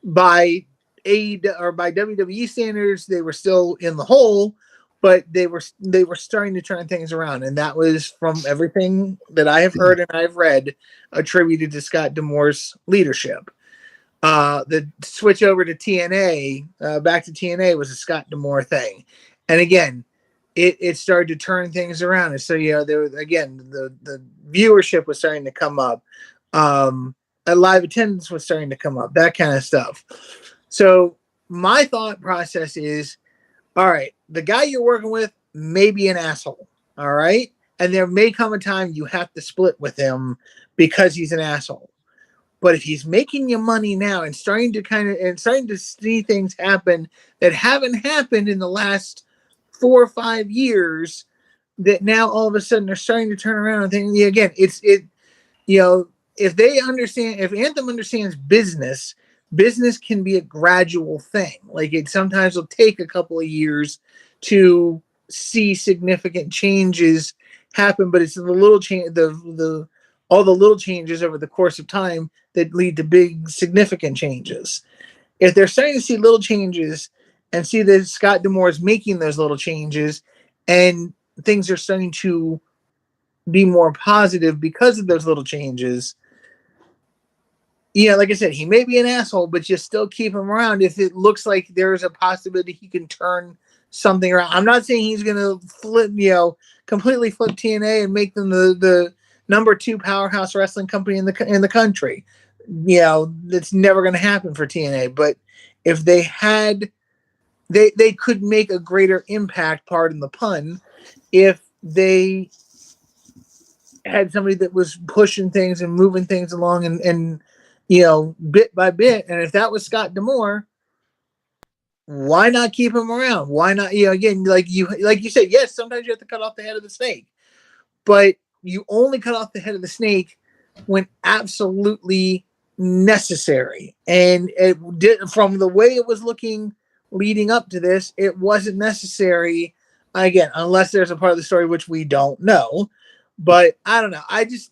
By by WWE standards, they were still in the hole, but they were starting to turn things around, and that was from everything that I have heard and I've read attributed to Scott D'Amore's leadership. The switch over to TNA, back to TNA, was a Scott D'Amore thing, and again, it started to turn things around. And so there was, again, the viewership was starting to come up, a live attendance was starting to come up, that kind of stuff. So my thought process is, all right, the guy you're working with may be an asshole, all right, and there may come a time you have to split with him because he's an asshole. But if he's making you money now and starting to see things happen that haven't happened in the last 4 or 5 years, that now all of a sudden they're starting to turn around and think, again, if they understand, if Anthem understands business can be a gradual thing. Like, it sometimes will take a couple of years to see significant changes happen, but it's the little change, all the little changes over the course of time that lead to big significant changes. If they're starting to see little changes and see that Scott D'Amore is making those little changes and things are starting to be more positive because of those little changes, like I said, he may be an asshole, but you still keep him around if it looks like there's a possibility he can turn something around. I'm not saying he's going to completely flip TNA and make them the number 2 powerhouse wrestling company in the country. That's never going to happen for TNA. But if they had, they could make a greater impact, pardon the pun, if they had somebody that was pushing things and moving things along and bit by bit. And if that was Scott D'Amore, why not keep him around? Why not? Again, like you said, yes, sometimes you have to cut off the head of the snake, but you only cut off the head of the snake when absolutely necessary. And it did, from the way it was looking leading up to this, it wasn't necessary. Again, unless there's a part of the story which we don't know. But I don't know. I just,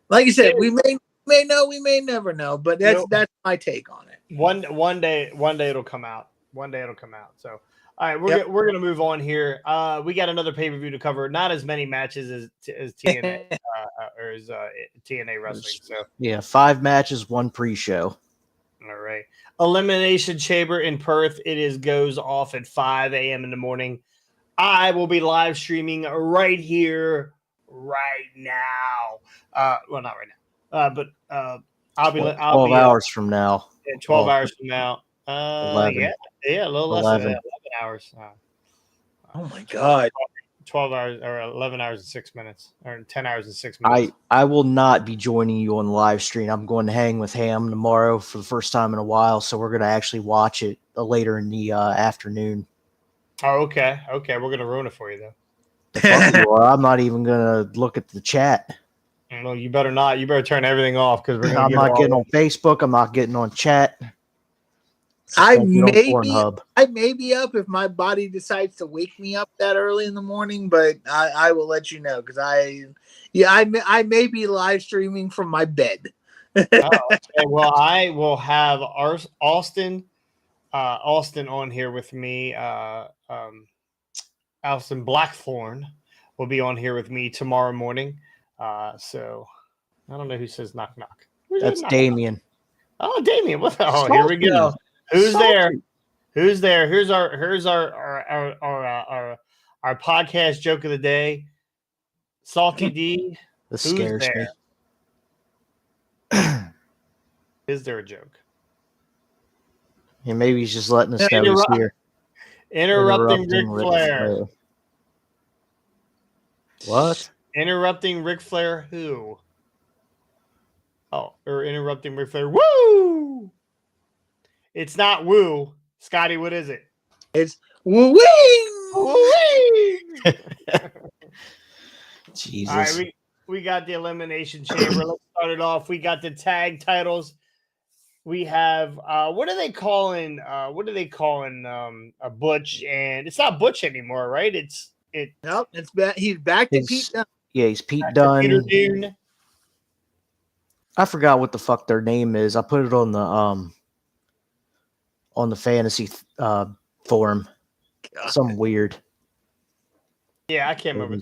like you said, we may know, we may never know. But that's my take on it. One day it'll come out. One day it'll come out. So, all right, we're gonna move on here. We got another pay-per-view to cover. Not as many matches as TNA or as TNA wrestling. So yeah, 5 matches, 1 pre-show. All right, Elimination Chamber in Perth. It goes off at 5 a.m. in the morning. I will be live streaming right here, right now. Well, not right now, but I'll be 12 hours from now. 12 hours from now. 11. Yeah, a little less 11. than 11 hours. Oh my God. 12 hours or 11 hours and 6 minutes, or 10 hours and 6 minutes. I will not be joining you on the live stream. I'm going to hang with Ham tomorrow for the first time in a while, so we're going to actually watch it later in the afternoon. Oh, okay. Okay, we're going to ruin it for you, though. The fuck you are. I'm not even going to look at the chat. Well, you better not. You better turn everything off because we're going to I'm not getting on Facebook. I'm not getting on chat. I may be up if my body decides to wake me up that early in the morning, but I will let you know because I may be live streaming from my bed. Okay. Well, I will have Austin on here with me. Austin Blackthorn will be on here with me tomorrow morning. So I don't know who says knock knock. That's Damien. Oh, Damien! Oh, here we go. Who's there? Who's there? Here's our podcast joke of the day. Salty D. This scares me. Is there a joke? Yeah, maybe he's just letting us know he's here. Interrupting Ric Flair. What? Interrupting Ric Flair who? Oh, or interrupting Ric Flair. Woo! It's not woo. Scotty, what is it? It's woo-wee! Woo! Jesus. All right, we got the Elimination Chamber. Let's start it off. We got the tag titles. We have what are they calling? What are they calling a Butch? And it's not Butch anymore, right? Nope, it's back. He's back to It's- Pete Dunne. Yeah, he's Pete Peter Dunne. Dune. I forgot what the fuck their name is. I put it on the fantasy forum. God. Some weird. Yeah, I can't remember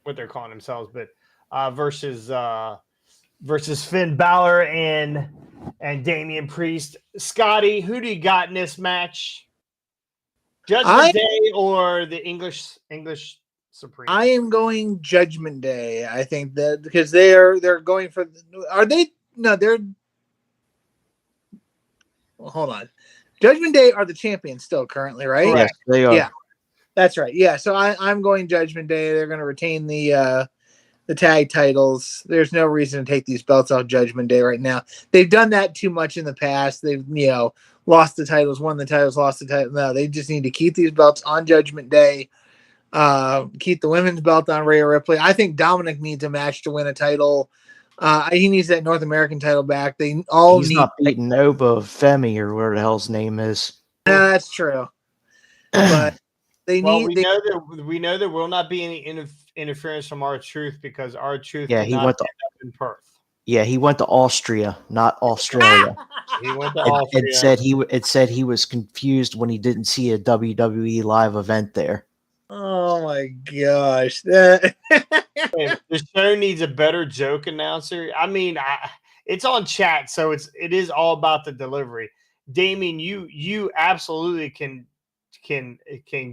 what they're calling themselves, but versus Finn Balor and Damian Priest. Scotty, who do you got in this match? Judgment Day or the English Supreme? I am going Judgment Day. I think that because they're going for. Are they? No, they're. Well, hold on. Judgment Day are the champions still currently, right? Yes, they are. Yeah, that's right. Yeah, so I'm going Judgment Day. They're going to retain the tag titles. There's no reason to take these belts off Judgment Day right now. They've done that too much in the past. They've lost the titles, won the titles, lost the title. No, they just need to keep these belts on Judgment Day. Keep the women's belt on Rhea Ripley. I think Dominic needs a match to win a title. He needs that North American title back. They all He's need. not beating Nova Femi or whatever the hell his name is. No, that's true. But they Well, need. we know there will not be any interference from R-Truth because R-Truth Yeah, did he not went to- end up in Perth. Yeah, he went to Austria, not Australia. He went to It Austria. said he was confused when he didn't see a WWE live event there. Oh my gosh! The show needs a better joke announcer. I mean, it's on chat, so it is all about the delivery. Damien, you absolutely can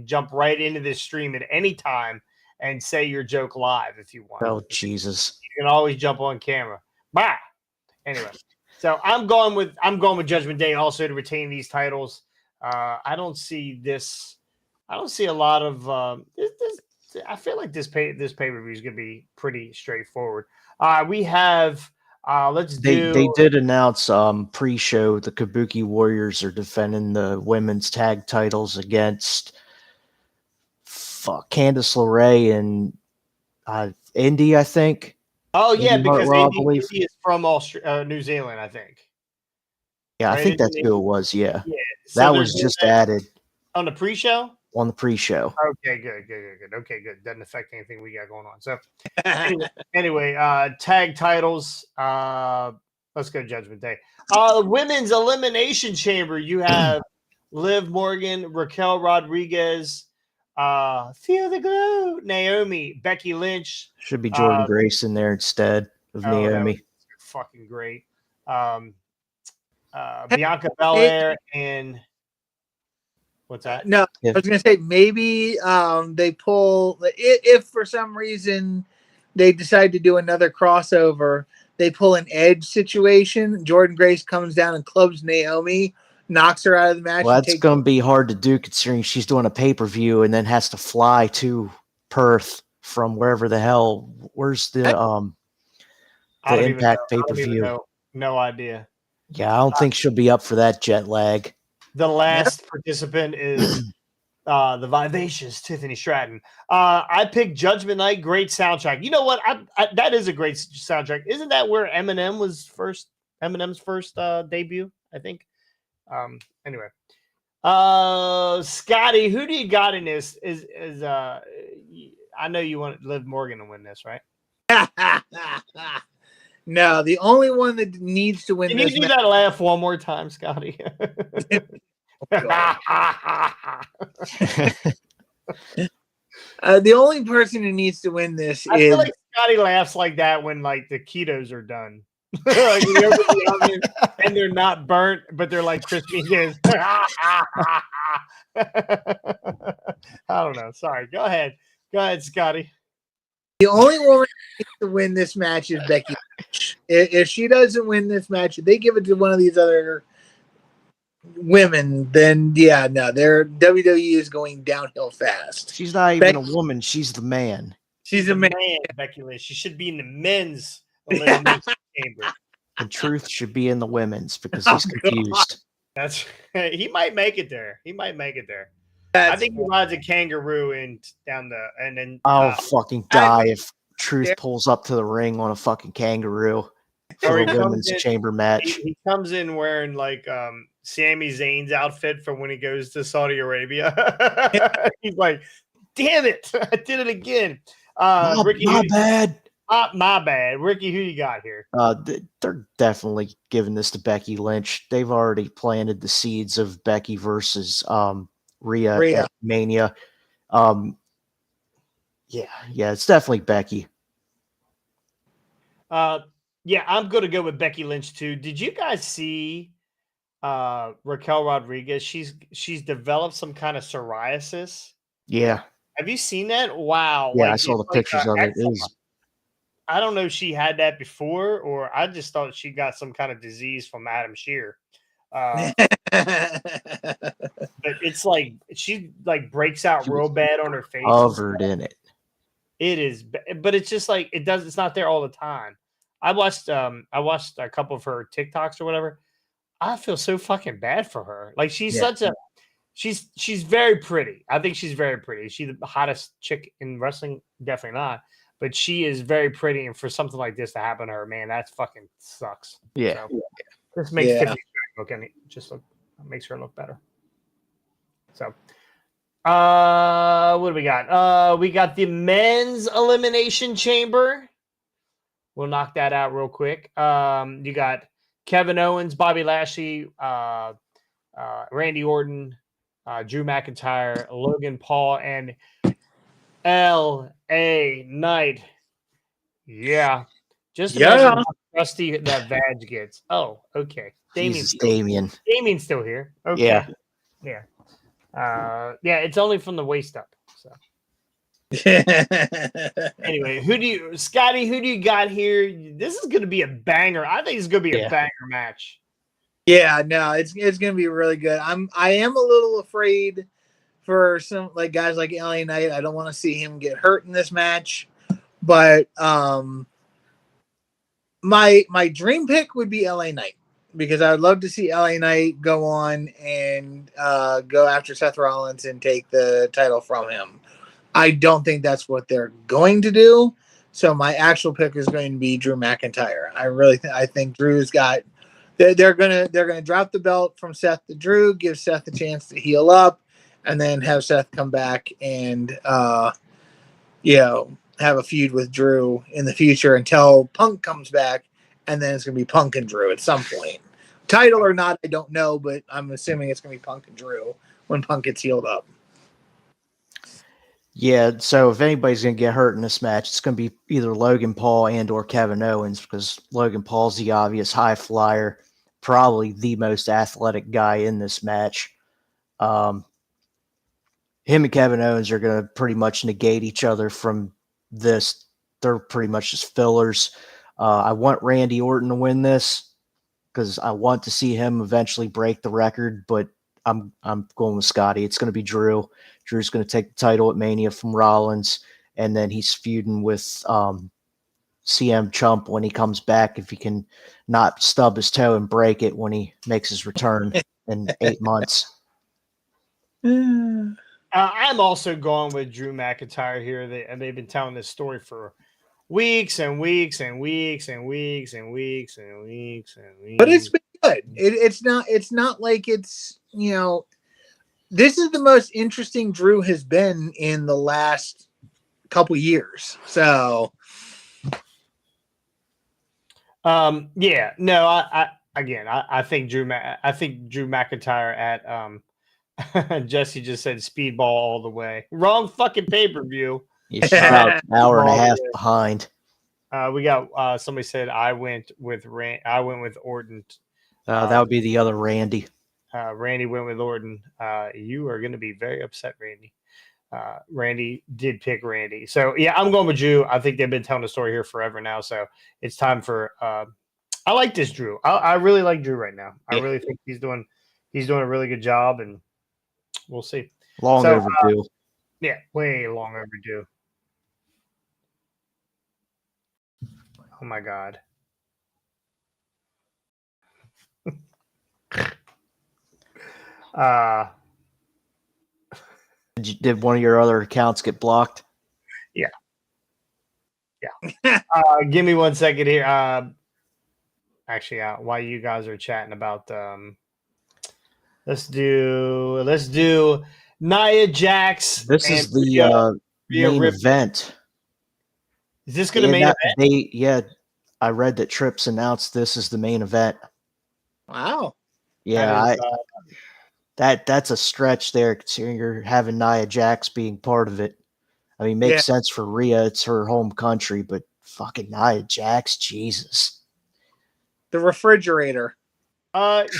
jump right into this stream at any time and say your joke live if you want. Oh Jesus! You can always jump on camera. Bah. Anyway, so I'm going with Judgment Day also to retain these titles. I don't see a lot of. I feel like this pay-per-view is going to be pretty straightforward. We have. They did announce pre-show the Kabuki Warriors are defending the women's tag titles against Candice LeRae and Indy, I think. Oh yeah, Indy because Hartwell, I Indy believe. is from New Zealand, I think. Yeah, Right? I think that's who it was. Yeah, Yeah, that was just added on the pre-show. on the pre-show. Okay, good. Okay, good. Doesn't affect anything we got going on. So anyway, tag titles. Let's go Judgment Day. Women's Elimination Chamber. You have Liv Morgan, Raquel Rodriguez, Feel the Glow, Naomi, Becky Lynch. Should be Jordan Grace in there instead of Naomi. Fucking great. Bianca Belair and what's that? No, I was going to say maybe they pull if for some reason they decide to do another crossover. They pull an Edge situation. Jordan Grace comes down and clubs Naomi, knocks her out of the match. Well, that's going to be hard to do considering she's doing a pay-per-view and then has to fly to Perth from wherever the hell. Where's the Impact pay-per-view? No idea. Yeah, I don't think she'll be up for that jet lag. The last participant is the vivacious Tiffany Stratton. I picked Judgment Night. Great soundtrack. You know what? That is a great soundtrack. Isn't that where Eminem's first debut? I think. Anyway, Scotty, who do you got in this? I know you want Liv Morgan to win this, right? No, the only one that needs to win. Can you do that laugh one more time, Scotty? The only person who needs to win this I is. feel like Scotty laughs like that when like the ketos are done. Like you open the oven and they're not burnt, but they're like crispy. I don't know. Sorry. Go ahead, Scotty. The only woman who needs to win this match is Becky Lynch. If she doesn't win this match, if they give it to one of these other women, then their WWE is going downhill fast. She's not even a woman. She's the man. She's a man. Becky Lynch. She should be in the men's elimination chamber. And Truth should be in the women's because Oh, he's confused. That's he might make it there. He might make it there. That's I think he rides a kangaroo and then I'll fucking die if Truth pulls up to the ring on a fucking kangaroo for a women's chamber match. He comes in wearing like Sami Zayn's outfit from when he goes to Saudi Arabia. He's like, damn it, I did it again. Ricky, my bad. My bad. Ricky, who you got here? They're definitely giving this to Becky Lynch. They've already planted the seeds of Becky versus Rhea at Mania. Yeah, it's definitely Becky. Yeah, I'm gonna go with Becky Lynch too. Did you guys see Raquel Rodriguez? She's developed some kind of psoriasis. Yeah. Have you seen that? Wow. Yeah, I saw the pictures of it. It was... I don't know if she had that before, or I just thought she got some kind of disease from Adam Shear. But it's like she like breaks out real bad on her face. Covered in it. It is, but it's just like it's not there all the time. I watched a couple of her TikToks or whatever. I feel so fucking bad for her. Like she's she's very pretty. I think she's very pretty. She's the hottest chick in wrestling, definitely not. But she is very pretty, and for something like this to happen to her, man, that fucking sucks. Yeah. So, this makes Tiffany makes her look better. So, what do we got? We got the men's elimination chamber. We'll knock that out real quick. You got Kevin Owens, Bobby Lashley, Randy Orton, Drew McIntyre, Logan Paul, and L.A. Knight. Yeah. Just imagine how crusty that badge gets. Oh, okay. Damien's still here. Okay. Yeah. Yeah. Yeah, it's only from the waist up. So anyway, Scotty, who do you got here? This is gonna be a banger. I think it's gonna be a banger match. Yeah, no, it's gonna be really good. I am a little afraid for some like guys like LA Knight. I don't want to see him get hurt in this match. But my dream pick would be LA Knight because I would love to see LA Knight go on and go after Seth Rollins and take the title from him. I don't think that's what they're going to do. So my actual pick is going to be Drew McIntyre. I think Drew's got. They're gonna drop the belt from Seth to Drew, give Seth a chance to heal up, and then have Seth come back and have a feud with Drew in the future until Punk comes back, and then it's gonna be Punk and Drew at some point. Title or not, I don't know, but I'm assuming it's gonna be Punk and Drew when Punk gets healed up. Yeah, so if anybody's going to get hurt in this match, it's going to be either Logan Paul and or Kevin Owens because Logan Paul's the obvious high flyer, probably the most athletic guy in this match. Him and Kevin Owens are going to pretty much negate each other from this. They're pretty much just fillers. I want Randy Orton to win this because I want to see him eventually break the record, but I'm going with Scotty. It's going to be Drew. Drew's going to take the title at Mania from Rollins, and then he's feuding with CM Chump when he comes back if he can not stub his toe and break it when he makes his return in 8 months. I'm also going with Drew McIntyre here. They've been telling this story for weeks and weeks and weeks and weeks and weeks and weeks and weeks. But it's been good. It's not like it's, this is the most interesting Drew has been in the last couple years. So, I think Drew McIntyre at Jesse just said Speedball all the way. Wrong fucking pay-per-view. He's about an hour and a half behind. We got somebody said I went with Orton. That would be the other Randy. Randy went with Orton. You are going to be very upset, Randy. Randy did pick Randy. So, yeah, I'm going with Drew. I think they've been telling the story here forever now. So, it's time for I like this Drew. I really like Drew right now. I really think he's doing a really good job, and we'll see. Long overdue. Yeah, way long overdue. Oh my god. uh Did one of your other accounts get blocked? give me 1 second here. Actually, while you guys are chatting about let's do Nia Jax This and is the Rhea main Ripley. event. Is this gonna main event? I read that Trips announced this is the main event. Wow. Yeah, That is, that's a stretch there, considering you're having Nia Jax being part of it. I mean, makes sense for Rhea; it's her home country, but fucking Nia Jax, Jesus. The refrigerator.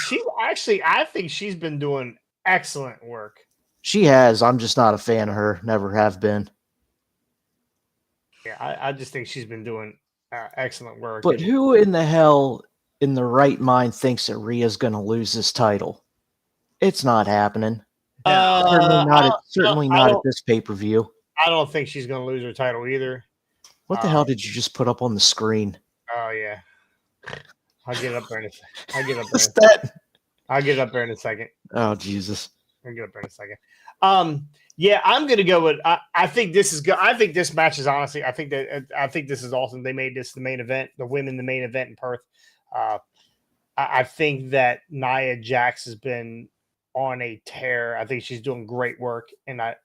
she actually, I think she's been doing excellent work. She has. I'm just not a fan of her. Never have been. Yeah, I just think she's been doing excellent work. But And who in the hell, in the right mind, thinks that Rhea's going to lose this title? It's not happening. Certainly not at this pay-per-view. I don't think she's going to lose her title either. What the hell did you just put up on the screen? Oh yeah, I'll get up there in a second. What's that? I'll get up there in a second. Oh Jesus! I'll get up there in a second. Yeah, I'm gonna go with. I think this is good. I think this match is honestly. I think this is awesome. They made this the main event. The women the main event in Perth. I think that Nia Jax has been on a tear. I think she's doing great work, and I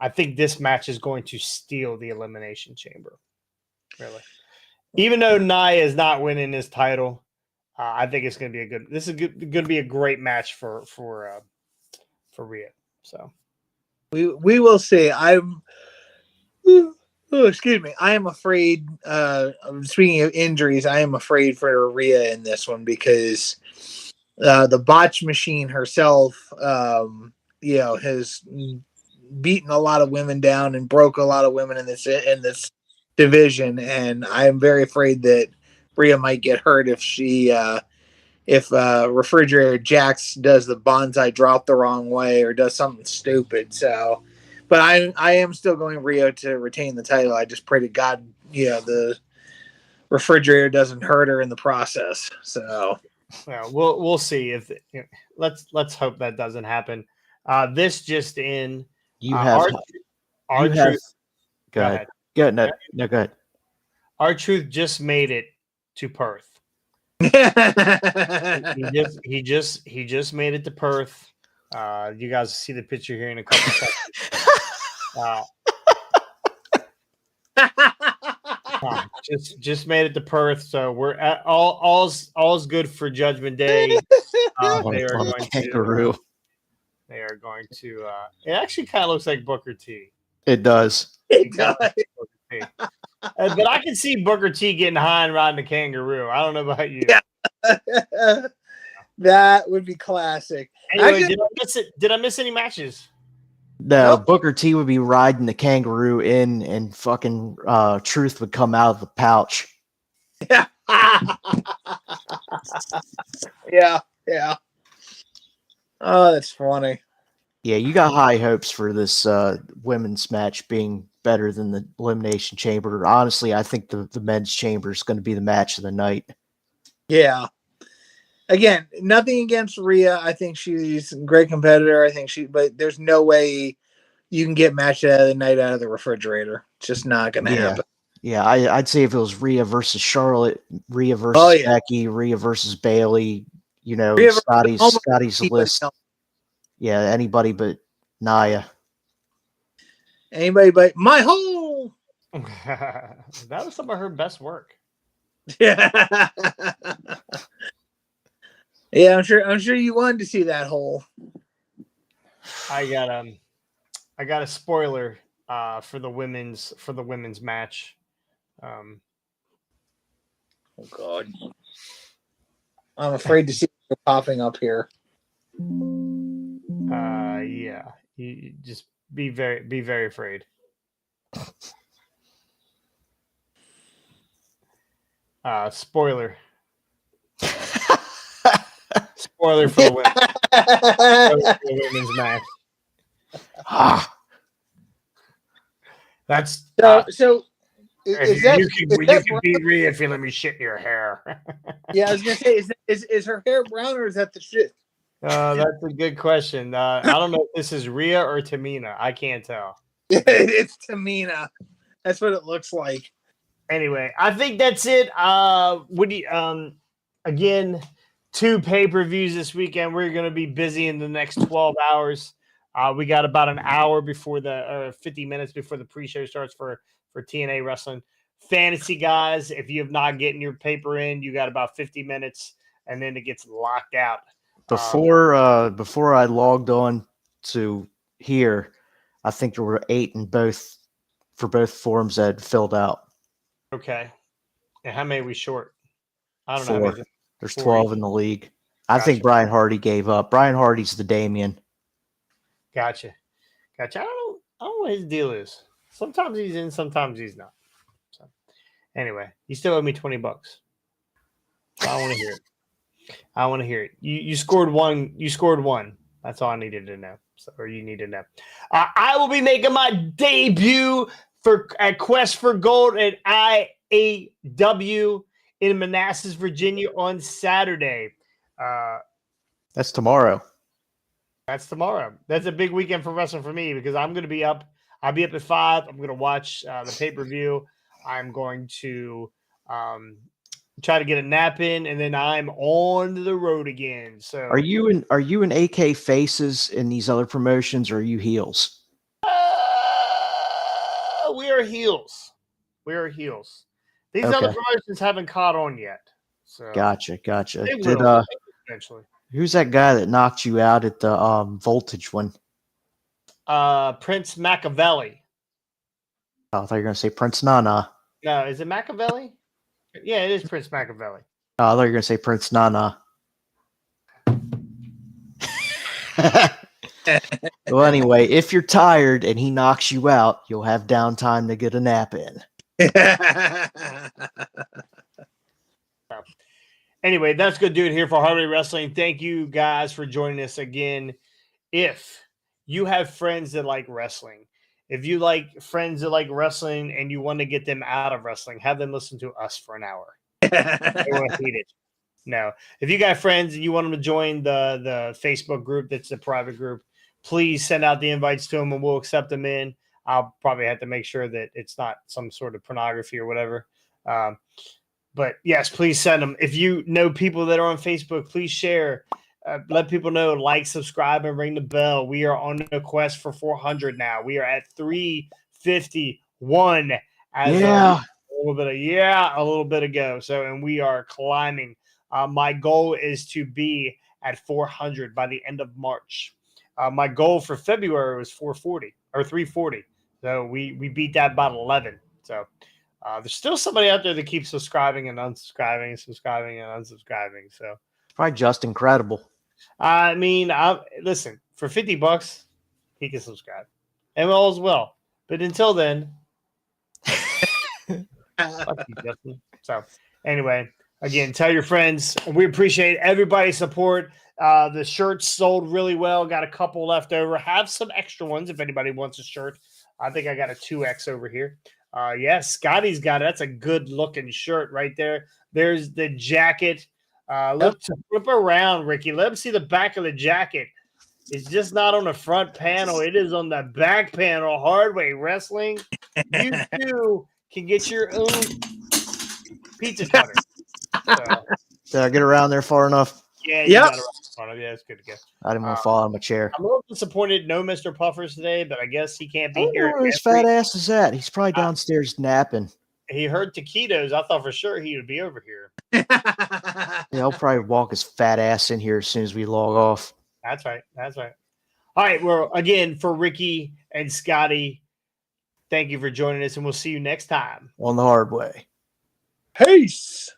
think this match is going to steal the Elimination Chamber. Really, even though Nia is not winning this title, I think it's going to be a good. This is going to be a great match for Rhea. So we will see. Excuse me. I am afraid. Speaking of injuries, I am afraid for Rhea in this one because the botch machine herself, has beaten a lot of women down and broke a lot of women in this division, and I am very afraid that Rhea might get hurt if Refrigerator Jax does the bonsai drop the wrong way or does something stupid. So, but I am still going Rhea to retain the title. I just pray to God, the Refrigerator doesn't hurt her in the process. So, yeah, we'll see if let's hope that doesn't happen. This just in. You have. R-Truth. Go ahead. Go ahead. R-Truth just made it to Perth. he just made it to Perth. You guys see the picture here in a couple seconds. Just made it to Perth, so we're at all's good for Judgment Day. They are going to. It actually kind of looks like Booker T. It does. It does. But I can see Booker T getting high and riding the kangaroo. I don't know about you. Yeah. That would be classic. Anyway, did I miss any matches? No, Nope. Booker T would be riding the kangaroo in, and fucking Truth would come out of the pouch. Yeah. Yeah. Oh, that's funny. Yeah, you got high hopes for this women's match being better than the Elimination Chamber. Honestly, I think the men's chamber is going to be the match of the night. Yeah. Again, nothing against Rhea. I think she's a great competitor. But there's no way you can get match of the night out of the Refrigerator. It's just not going to happen. Yeah, I'd say if it was Rhea versus Charlotte, Rhea versus Becky, Rhea versus Bailey, Scotty's list. Yeah, anybody but Nia. Anybody but my hole. That was some of her best work. Yeah. Yeah, I'm sure you wanted to see that hole. I got a spoiler for the women's match. Oh God. I'm afraid to see it popping up here. Yeah. You just be very afraid. Spoiler. Spoiler for the women's match. Ah. That's so Is that, you is that can be Rhea if you let me shit your hair. yeah, I was gonna say, is her hair brown or is that the shit? That's a good question. I don't know if this is Rhea or Tamina. I can't tell. It's Tamina. That's what it looks like. Anyway, I think that's it. What do you, again, 2 pay-per-views this weekend. We're going to be busy in the next 12 hours. We got about an hour before or 50 minutes before the pre-show starts for TNA Wrestling. Fantasy guys, if you have not gotten your paper in, you got about 50 minutes, and then it gets locked out. Before I logged on to here, I think there were 8 in both forms that had filled out. Okay. And how many are we short? I don't 4. know. There's 4 12 each. in the league. I Gotcha. think Brian Hardy gave up. Brian Hardy's the Damien. Gotcha. I don't know what his deal is. Sometimes he's in, sometimes he's not. So anyway, you still owe me $20. I want to hear it. I want to hear it. You scored one. You scored one. That's all I needed to know. So, or you need to know. I will be making my debut at Quest for Gold at IAW in Manassas, Virginia on Saturday. That's tomorrow. That's tomorrow. That's a big weekend for wrestling for me because I'm going to be up. I'll be up at 5. I'm going to watch the pay-per-view. I'm going to try to get a nap in, and then I'm on the road again. So Are you in AK faces in these other promotions, or are you heels? We are heels. We are heels. These Okay. other promotions haven't caught on yet. So Gotcha. they Did will eventually. who's that guy that knocked you out at the Voltage one? Prince Machiavelli. Oh, I thought you were gonna say Prince Nana. No, is it Machiavelli? Yeah, it is Prince Machiavelli. Oh, I thought you were gonna say Prince Nana. Well, anyway, if you're tired and he knocks you out, you'll have downtime to get a nap in. Anyway, that's good, dude. Here for Harley Wrestling. Thank you guys for joining us again. If you have friends that like wrestling, if you like friends that like wrestling and you want to get them out of wrestling, have them listen to us for an hour. They won't hate it. No, if you got friends and you want them to join the Facebook group, that's the private group, please send out the invites to them and we'll accept them in. I'll probably have to make sure that it's not some sort of pornography or whatever. But yes, please send them. If you know people that are on Facebook, please share. Let people know, like, subscribe, and ring the bell. We are on a quest for 400 now. We are at 351 as of a little bit ago. So, and we are climbing. My goal is to be at 400 by the end of March. My goal for February was 440 or 340. So we beat that by 11. So there's still somebody out there that keeps subscribing and unsubscribing, subscribing and unsubscribing. So Probably just incredible. I mean, listen, for $50, he can subscribe. And all is well. But until then, fuck you, Justin. So anyway, again, tell your friends. We appreciate everybody's support. The shirts sold really well. Got a couple left over. Have some extra ones if anybody wants a shirt. I think I got a 2X over here. Yes, Scotty's got it. That's a good looking shirt right there. There's the jacket. Let's flip around, Ricky. Let me see the back of the jacket. It's just not on the front panel. It is on the back panel. Hardway Wrestling. You too can get your own pizza cutter. So, Did I get around there far enough? yeah, you got it right. Yeah, it's good to go. I didn't want to fall out of my chair. I'm a little disappointed. No Mr. Puffers today, but I guess he can't I be don't know here. where his fat ass is at. He's probably downstairs napping. He heard taquitos. I thought for sure he would be over here. Yeah, he'll probably walk his fat ass in here as soon as we log off. That's right. That's right. All right. Well, again, for Ricky and Scotty, thank you for joining us, and we'll see you next time On the hard way. Peace.